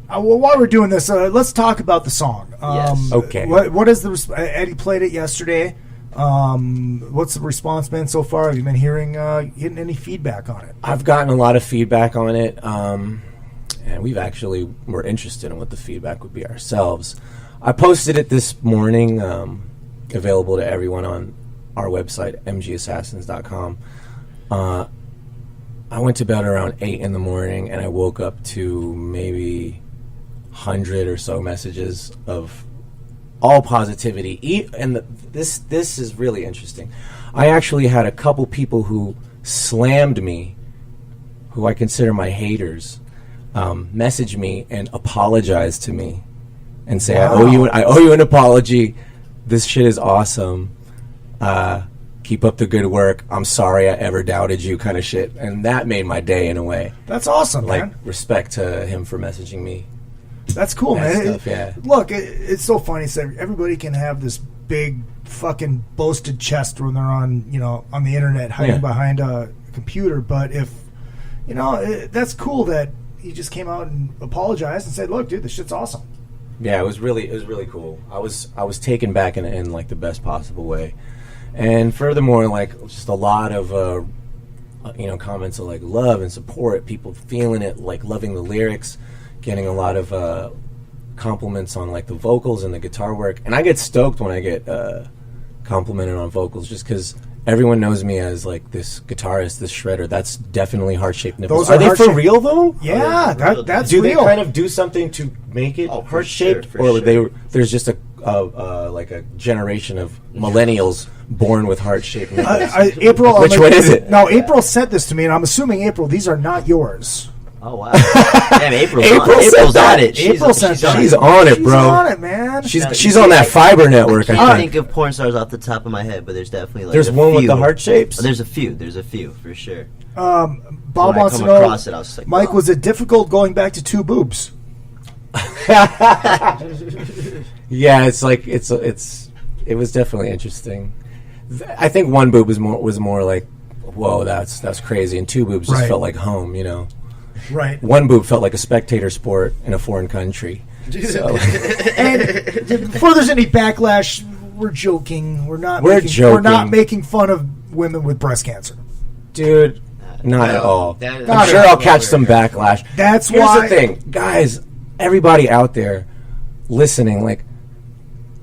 Well, while we're doing this, let's talk about the song. Yes. Okay. What is the Eddie played it yesterday? What's the response been so far? Have you been getting any feedback on it? I've gotten a lot of feedback on it, and we're interested in what the feedback would be ourselves. I posted it this morning, available to everyone on our website, mgassassins.com. I went to bed around 8 in the morning, and I woke up to maybe 100 or so messages of all positivity. And this is really interesting. I actually had a couple people who slammed me, who I consider my haters, message me and apologize to me and say, wow. I owe you an apology. This shit is awesome. Keep up the good work. I'm sorry I ever doubted you, kind of shit. And that made my day in a way. That's awesome, man. Respect to him for messaging me. That's cool, man. Stuff, yeah. Look, it's so funny. So everybody can have this big fucking boasted chest when they're on the internet, hiding behind a computer. But if that's cool that he just came out and apologized and said, "Look, dude, this shit's awesome." Yeah, it was really cool. I was taken back in like the best possible way. And furthermore, like just a lot of comments of like love and support, people feeling it, like loving the lyrics, getting a lot of compliments on like the vocals and the guitar work. And I get stoked when I get complimented on vocals, just because everyone knows me as like this guitarist, this shredder. That's definitely heart-shaped nipples. Those are they for real though? Yeah, that's do real. They kind of do something to make it heart-shaped, or there's just like a generation of millennials born with heart-shaped nipples? April, which one is it? No, April sent this to me, and I'm assuming April, these are not yours. Oh wow! Damn, April's on it. She's on it, bro. She's on it, man. She's on that fiber network. I think of porn stars off the top of my head, but there's definitely like there's one with the heart shapes. Oh, there's a few for sure. Bob wants to know, Mike, was it difficult going back to two boobs? Yeah, it's like it was definitely interesting. I think one boob was more like, whoa, that's crazy, and two boobs just felt like home, Right. One boob felt like a spectator sport in a foreign country. So. And before there's any backlash, we're joking. We're not making fun of women with breast cancer. Dude, not at all. I'm sure I'll catch some backlash. Here's the thing. Guys, everybody out there listening, like,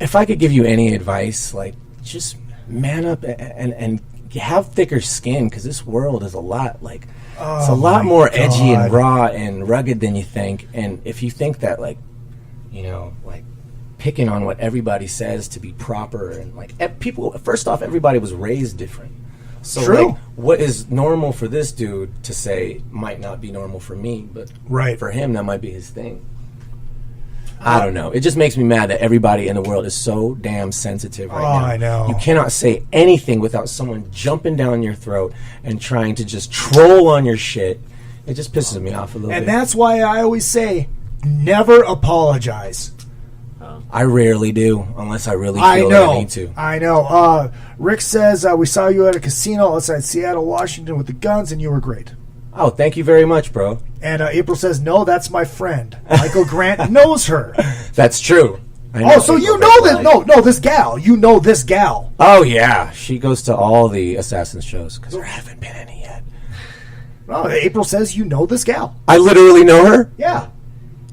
if I could give you any advice, like, just man up and have thicker skin, because this world is a lot, like, it's a lot more edgy and raw and rugged than you think. And if you think that, like, like picking on what everybody says to be proper, and like people, first off, everybody was raised different. So like, what is normal for this dude to say might not be normal for me, but for him that might be his thing. I don't know. It just makes me mad that everybody in the world is so damn sensitive right now. I know. You cannot say anything without someone jumping down your throat and trying to just troll on your shit. It just pisses me off a little bit. And that's why I always say, never apologize. I rarely do, unless I really feel that I need to. I know. Rick says, we saw you at a casino outside Seattle, Washington with the guns, and you were great. Oh, thank you very much, bro. And April says, no, that's my friend. Michael Grant knows her. That's true. So you know this? No, this gal. You know this gal. Oh, yeah. She goes to all the Assassin's shows, because there haven't been any yet. Well, April says you know this gal. I literally know her? Yeah.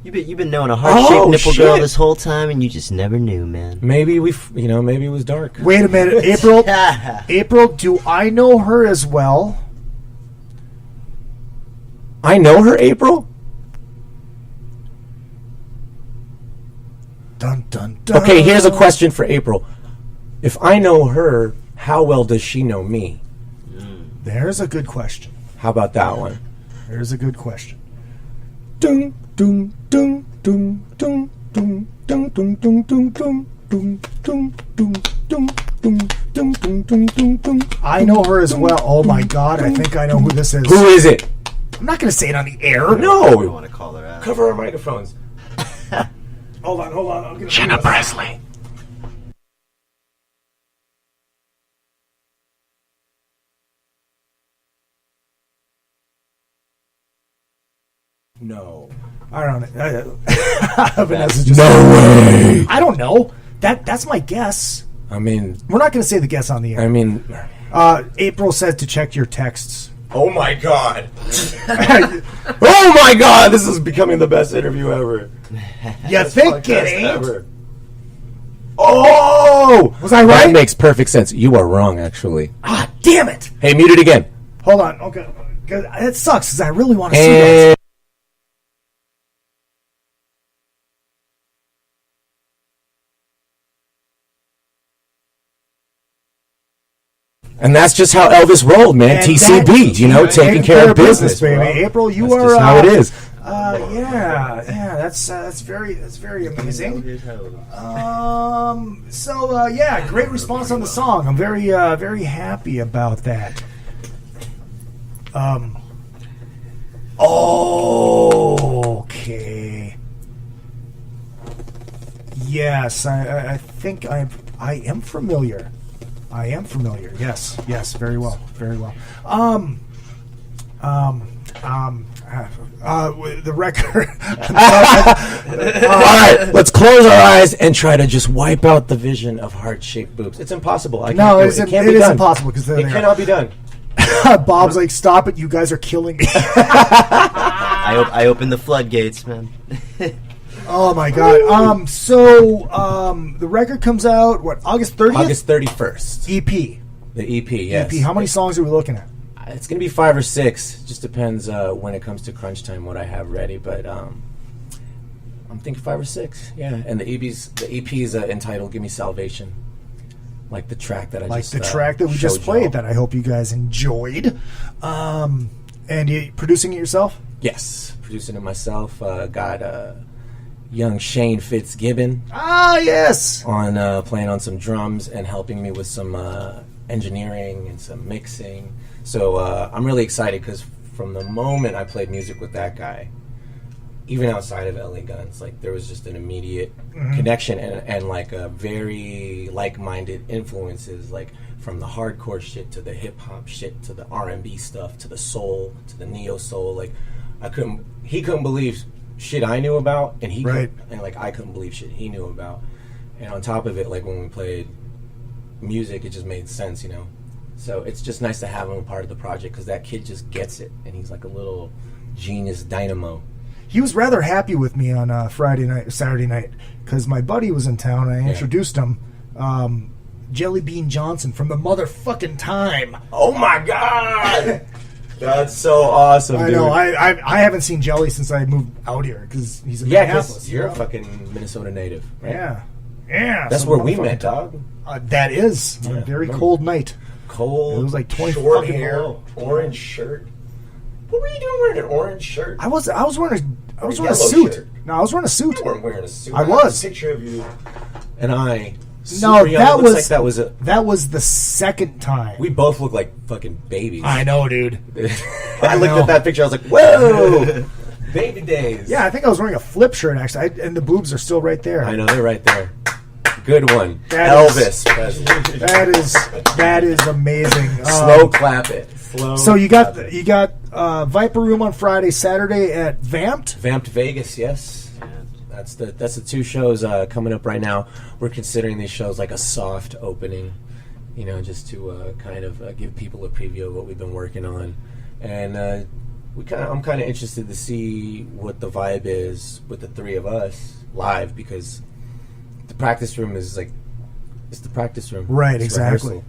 You've been knowing a heart-shaped nipple girl this whole time, and you just never knew, man. Maybe maybe it was dark. Wait a minute, April. April, do I know her as well? I know her, April? Dun, dun, dun. Okay, here's a question for April. If I know her, how well does she know me? There's a good question. How about that one? There's a good question. Dung, dung, dung, dung, dung, dung, dung, dung, dung, dung, dung, dung, dung, dung, dung, dung, dung, dung, dung, dung. I know her as well. Oh my god, I think I know who this is. Who is it? I'm not going to say it on the air. No. I want to call her out. Cover our microphones. Hold on. I'm gonna Jenna Presley. No. I don't know. No way. I don't know. That's my guess. I mean, we're not going to say the guess on the air. I mean, April says to check your texts. Oh my god. Oh my god, this is becoming the best interview ever. You think it ain't? Ever. Oh! Was I right? That makes perfect sense. You are wrong, actually. Ah, damn it! Hey, mute it again. Hold on. Okay. It sucks because I really want to see that. And that's just how Elvis rolled, man. And TCB, taking care of business, baby. bro. April, you that's are just how it is. Yeah, that's very amazing. Great response on the song. I'm very happy about that. Okay. Yes, I think I am familiar. I am familiar. Yes, very well. The record. All right, let's close our eyes and try to just wipe out the vision of heart-shaped boobs. It's impossible. It is impossible because it cannot be done. Bob's like, stop it! You guys are killing me. I opened the floodgates, man. Oh my god. The record comes out August 30th? August 31st. EP. The EP, yes. EP. How many songs are we looking at? It's going to be 5 or 6. Just depends when it comes to crunch time what I have ready, but I'm thinking 5 or 6. Yeah, and the EP's entitled "Give Me Salvation." Like the track that track that we just played that I hope you guys enjoyed. And you producing it yourself? Yes, producing it myself. Got young Shane Fitzgibbon. Ah, yes. On playing on some drums and helping me with some engineering and some mixing. So I'm really excited because from the moment I played music with that guy, even outside of LA Guns, like there was just an immediate connection and like a very like-minded influences, like from the hardcore shit to the hip hop shit to the R&B stuff to the soul to the neo soul. Like he couldn't believe shit I knew about, and I couldn't believe shit he knew about. And on top of it, like when we played music, it just made sense, So it's just nice to have him a part of the project because that kid just gets it, and he's like a little genius dynamo. He was rather happy with me on Saturday night, because my buddy was in town. And I introduced him, Jelly Bean Johnson from the motherfucking Time. Oh my god, that's so awesome! I know. I haven't seen Jelly since I moved out here because he's in Minneapolis. You're a fucking Minnesota native, right? Yeah. That's where we met, dog. That is a very cold night. Cold. It was like 20 short fucking hair, below. orange shirt. What were you doing wearing an orange shirt? I was wearing a suit. Shirt. No, I was wearing a suit. You weren't wearing a suit. I was. A picture of you and I. No, that was that was the second time. We both look like fucking babies. I know, dude. I looked at that picture. I was like, whoa, baby days. Yeah, I think I was wearing a flip shirt actually, and the boobs are still right there. I know, they're right there. Good one, Elvis. That is amazing. Slow clap it. So you got Viper Room on Friday, Saturday at Vamped. Vamped Vegas, yes. That's the 2 shows coming up right now. We're considering these shows like a soft opening, just to kind of give people a preview of what we've been working on, and I'm kind of interested to see what the vibe is with the 3 of us live, because the practice room is like it's the practice room, right? It's exactly.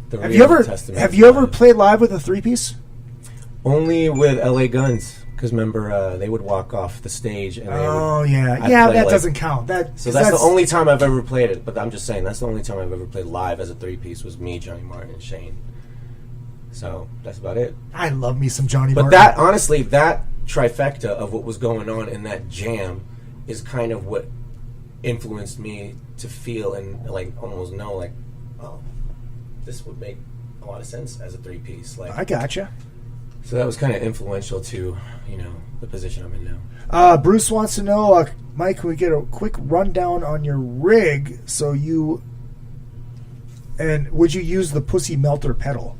Rehearsal, Have you ever played live with a 3-piece? Only with LA Guns. Because remember, they would walk off the stage and that doesn't count. That's the only time I've ever played it. But I'm just saying that's the only time I've ever played live as a 3-piece was me, Johnny Martin, and Shane. So that's about it. I love me some Johnny But Martin. that, honestly, that trifecta of what was going on in that jam is kind of what influenced me to feel and like almost know like, oh, this would make a lot of sense as a 3-piece. Like, I gotcha. So that was kind of influential to, the position I'm in now. Bruce wants to know, Mike, can we get a quick rundown on your rig? And would you use the Pussy Melter pedal?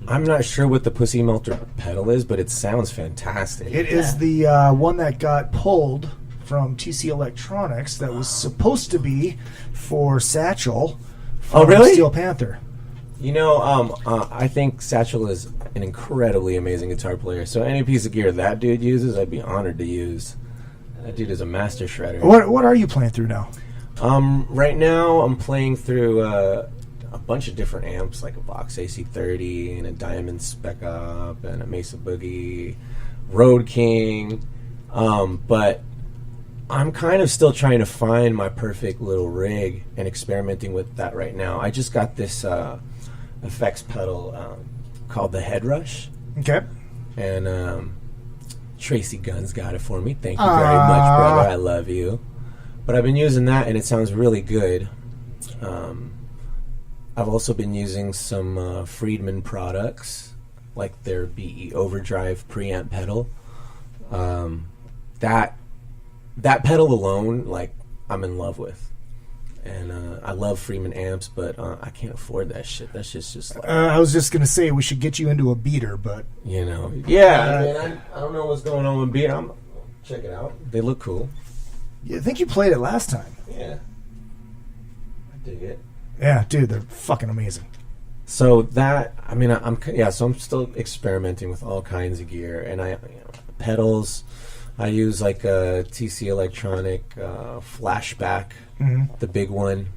I'm not sure what the Pussy Melter pedal is, but it sounds fantastic. It is the one that got pulled from TC Electronics that was supposed to be for Satchel from really? Steel Panther. I think Satchel is an incredibly amazing guitar player. So any piece of gear that dude uses, I'd be honored to use. That dude is a master shredder. What are you playing through now? Right now, I'm playing through a bunch of different amps, like a Vox AC30 and a Diamond Spec Up and a Mesa Boogie, Road King. But I'm kind of still trying to find my perfect little rig and experimenting with that right now. I just got this effects pedal called the Head Rush. Okay. And Tracy Gunn's got it for me. Thank you very much, brother. I love you. But I've been using that, and it sounds really good. I've also been using some Friedman products, like their BE Overdrive preamp pedal. That pedal alone, like, I'm in love with. And I love Friedman amps, but I can't afford that shit. That shit's just like... I was just going to say we should get you into a beater, but... Yeah, I don't know what's going on with beater. Check it out. They look cool. I think you played it last time. Yeah. I dig it. Yeah, dude, they're fucking amazing. So that, so I'm still experimenting with all kinds of gear. And pedals, I use like a TC Electronic Flashback, the big one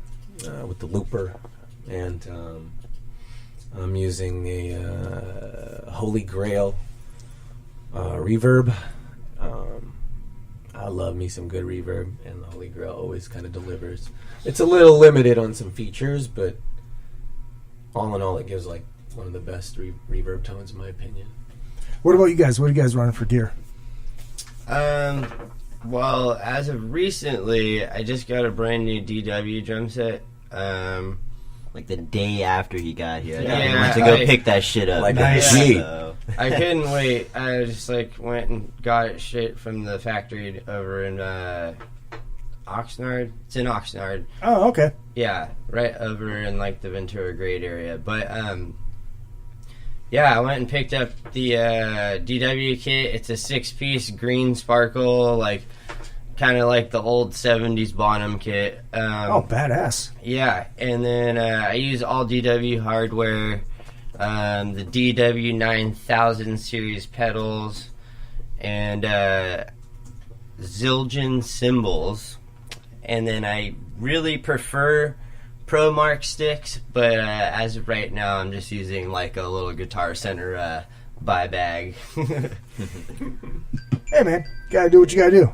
with the looper. And I'm using the Holy Grail reverb. I love me some good reverb, and the Holy Grail always kind of delivers. It's a little limited on some features, but all in all, it gives like one of the best reverb tones, in my opinion. What about you guys? What are you guys running for gear? Well, as of recently, I just got a brand new DW drum set. Like the day after he got here. Yeah, I went to go pick that shit up. Like a G. I couldn't wait. I just went and got it shit from the factory over in Oxnard. It's in Oxnard. Oh, okay. Yeah, right over in the Ventura Grade area. But I went and picked up the DW kit. It's a 6-piece green sparkle, kind of like the old 70s Bonham kit. Badass. Yeah, and then I use all DW hardware, the DW 9000 series pedals, and Zildjian cymbals. And then I really prefer Pro Mark sticks, but as of right now, I'm just using a little Guitar Center buy bag. Hey, man, gotta do what you gotta do.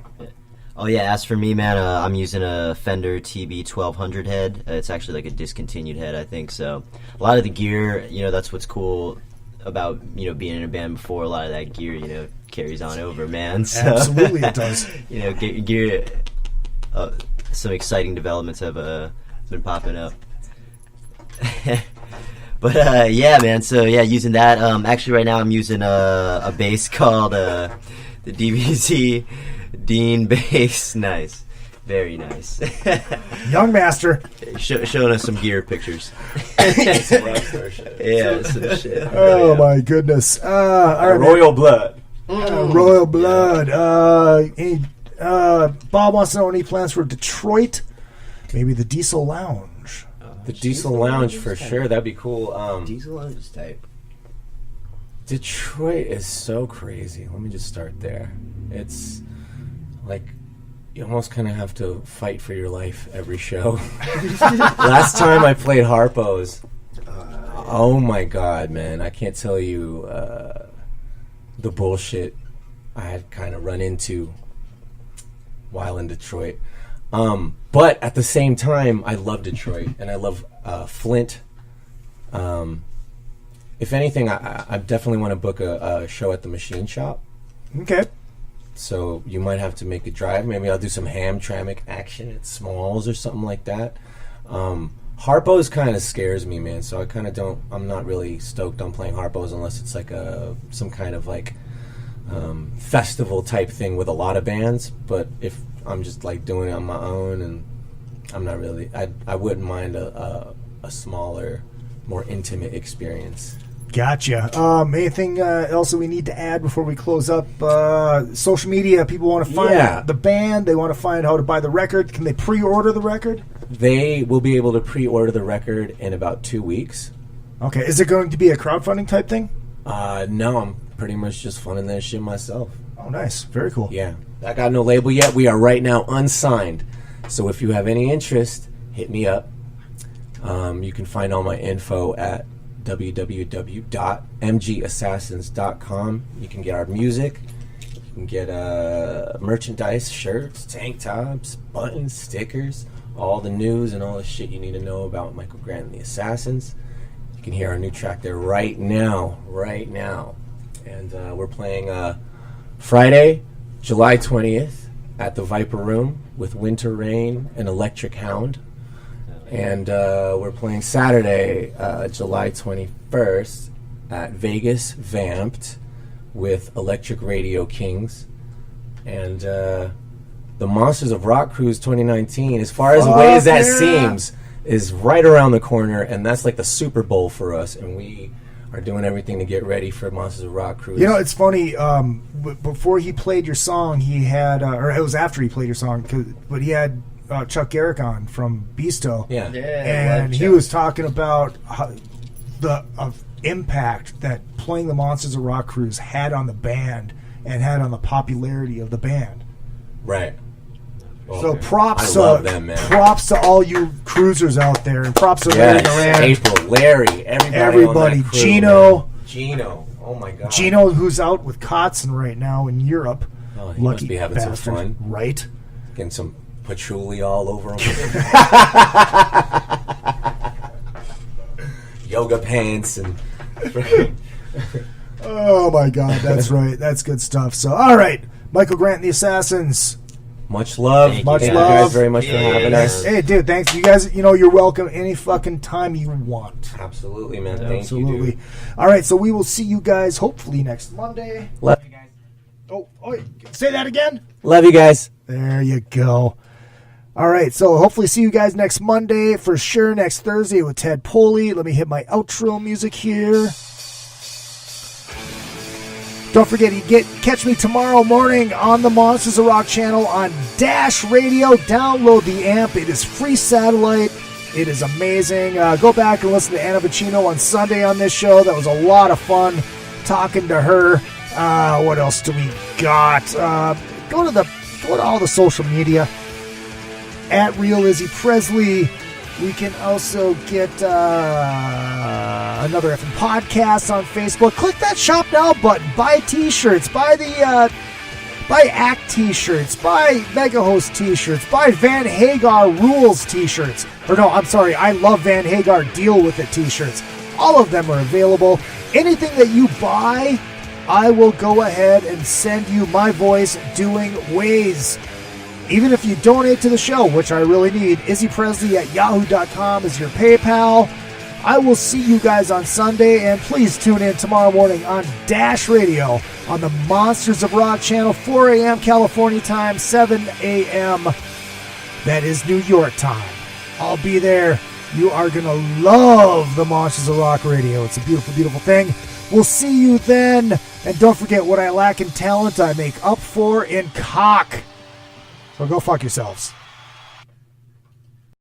Oh yeah, as for me, man, I'm using a Fender TB 1200 head. It's actually like a discontinued head, I think. So a lot of the gear, that's what's cool about being in a band before. A lot of that gear, carries on over, man. So, absolutely, it does. Gear. Some exciting developments have been popping up. But yeah, man. So yeah, using that. Actually, right now I'm using a bass called the DBZ Dean bass. Nice, very nice. Young master showing us some gear pictures. Yeah, some shit. Oh my goodness! All right, Royal Blood. Royal Blood. Bob wants to know any plans for Detroit. Maybe the Diesel Lounge. The Diesel Lounge for sure. That'd be cool. Diesel Lounge is type. Detroit is so crazy. Let me just start there. It's you almost kind of have to fight for your life every show. Last time I played Harpo's, oh my god, man, I can't tell you the bullshit I had kind of run into while in Detroit. But at the same time, I love Detroit, and I love Flint. if anything, I definitely want to book a show at the Machine Shop. Okay. So you might have to make a drive. Maybe I'll do some Hamtramck action at Smalls or something like that. Harpo's kind of scares me, man. So I kind of don't. I'm not really stoked on playing Harpo's unless it's like some kind of like festival type thing with a lot of bands. But if I'm just like doing it on my own, and I'm not really. I wouldn't mind a smaller, more intimate experience. Gotcha. Anything else that we need to add before we close up? Social media, people want to find the band. They want to find how to buy the record. Can they pre-order the record? They will be able to pre-order the record in about 2 weeks. Okay. Is it going to be a crowdfunding type thing? No, I'm pretty much just funding that shit myself. Oh, nice. Very cool. Yeah. I got no label yet. We are right now unsigned. So if you have any interest, hit me up. You can find all my info at www.mgassassins.com. You can get our music. You can get merchandise, shirts, tank tops, buttons, stickers, all the news and all the shit you need to know about Michael Grant and the Assassins. You can hear our new track there right now. And we're playing Friday, July 20th at the Viper Room with Winter Rain and Electric Hound. And we're playing Saturday, July 21st at Vegas Vamped with Electric Radio Kings. And the Monsters of Rock Cruise 2019, as far as away as that seems, is right around the corner. And that's like the Super Bowl for us. And we are doing everything to get ready for Monsters of Rock Cruise. You know, it's funny. Before he played your song, he had, or it was after he played your song, but he had Chuck Garrick on from Beasto. Yeah. And he was talking about the impact that playing the Monsters of Rock Cruise had on the band and had on the popularity of the band. Right. So props I love them, man. Props to all you cruisers out there, and props to Larry Moran, April, Larry, everybody, crew, Gino, oh my god, Gino, who's out with Kotzen right now in Europe. Oh, he Lucky must be having bastard. some fun, right? Getting some patchouli all over him. Yoga pants and. Oh my god, that's right. That's good stuff. So, all right, Michael Grant and the Assassins. Much love. Thank you guys very much for having us. Hey, dude, thanks. You guys, you're welcome any fucking time you want. Absolutely, man. Thank you, you, dude. All right, so we will see you guys hopefully next Monday. Love you guys. Oh, say that again. Love you guys. There you go. All right, so hopefully see you guys next Monday. For sure, next Thursday with Ted Poley. Let me hit my outro music here. Don't forget, catch me tomorrow morning on the Monsters of Rock channel on Dash Radio. Download the amp. It is free satellite. It is amazing. Go back and listen to Anna Vicino on Sunday on this show. That was a lot of fun talking to her. What else do we got? Go to all the social media at Real Izzy Presley. We can also get another effing podcast on Facebook. Click that Shop Now button. Buy T-shirts. Buy ACT T-shirts. Buy Mega Host T-shirts. Buy Van Hagar Rules T-shirts. Or no, I'm sorry. I Love Van Hagar Deal With It T-shirts. All of them are available. Anything that you buy, I will go ahead and send you my voice doing ways. Even if you donate to the show, which I really need, izzypresley@yahoo.com is your PayPal. I will see you guys on Sunday, and please tune in tomorrow morning on Dash Radio on the Monsters of Rock channel, 4 a.m. California time, 7 a.m. That is New York time. I'll be there. You are going to love the Monsters of Rock radio. It's a beautiful, beautiful thing. We'll see you then. And don't forget, what I lack in talent, I make up for in cock. So go fuck yourselves.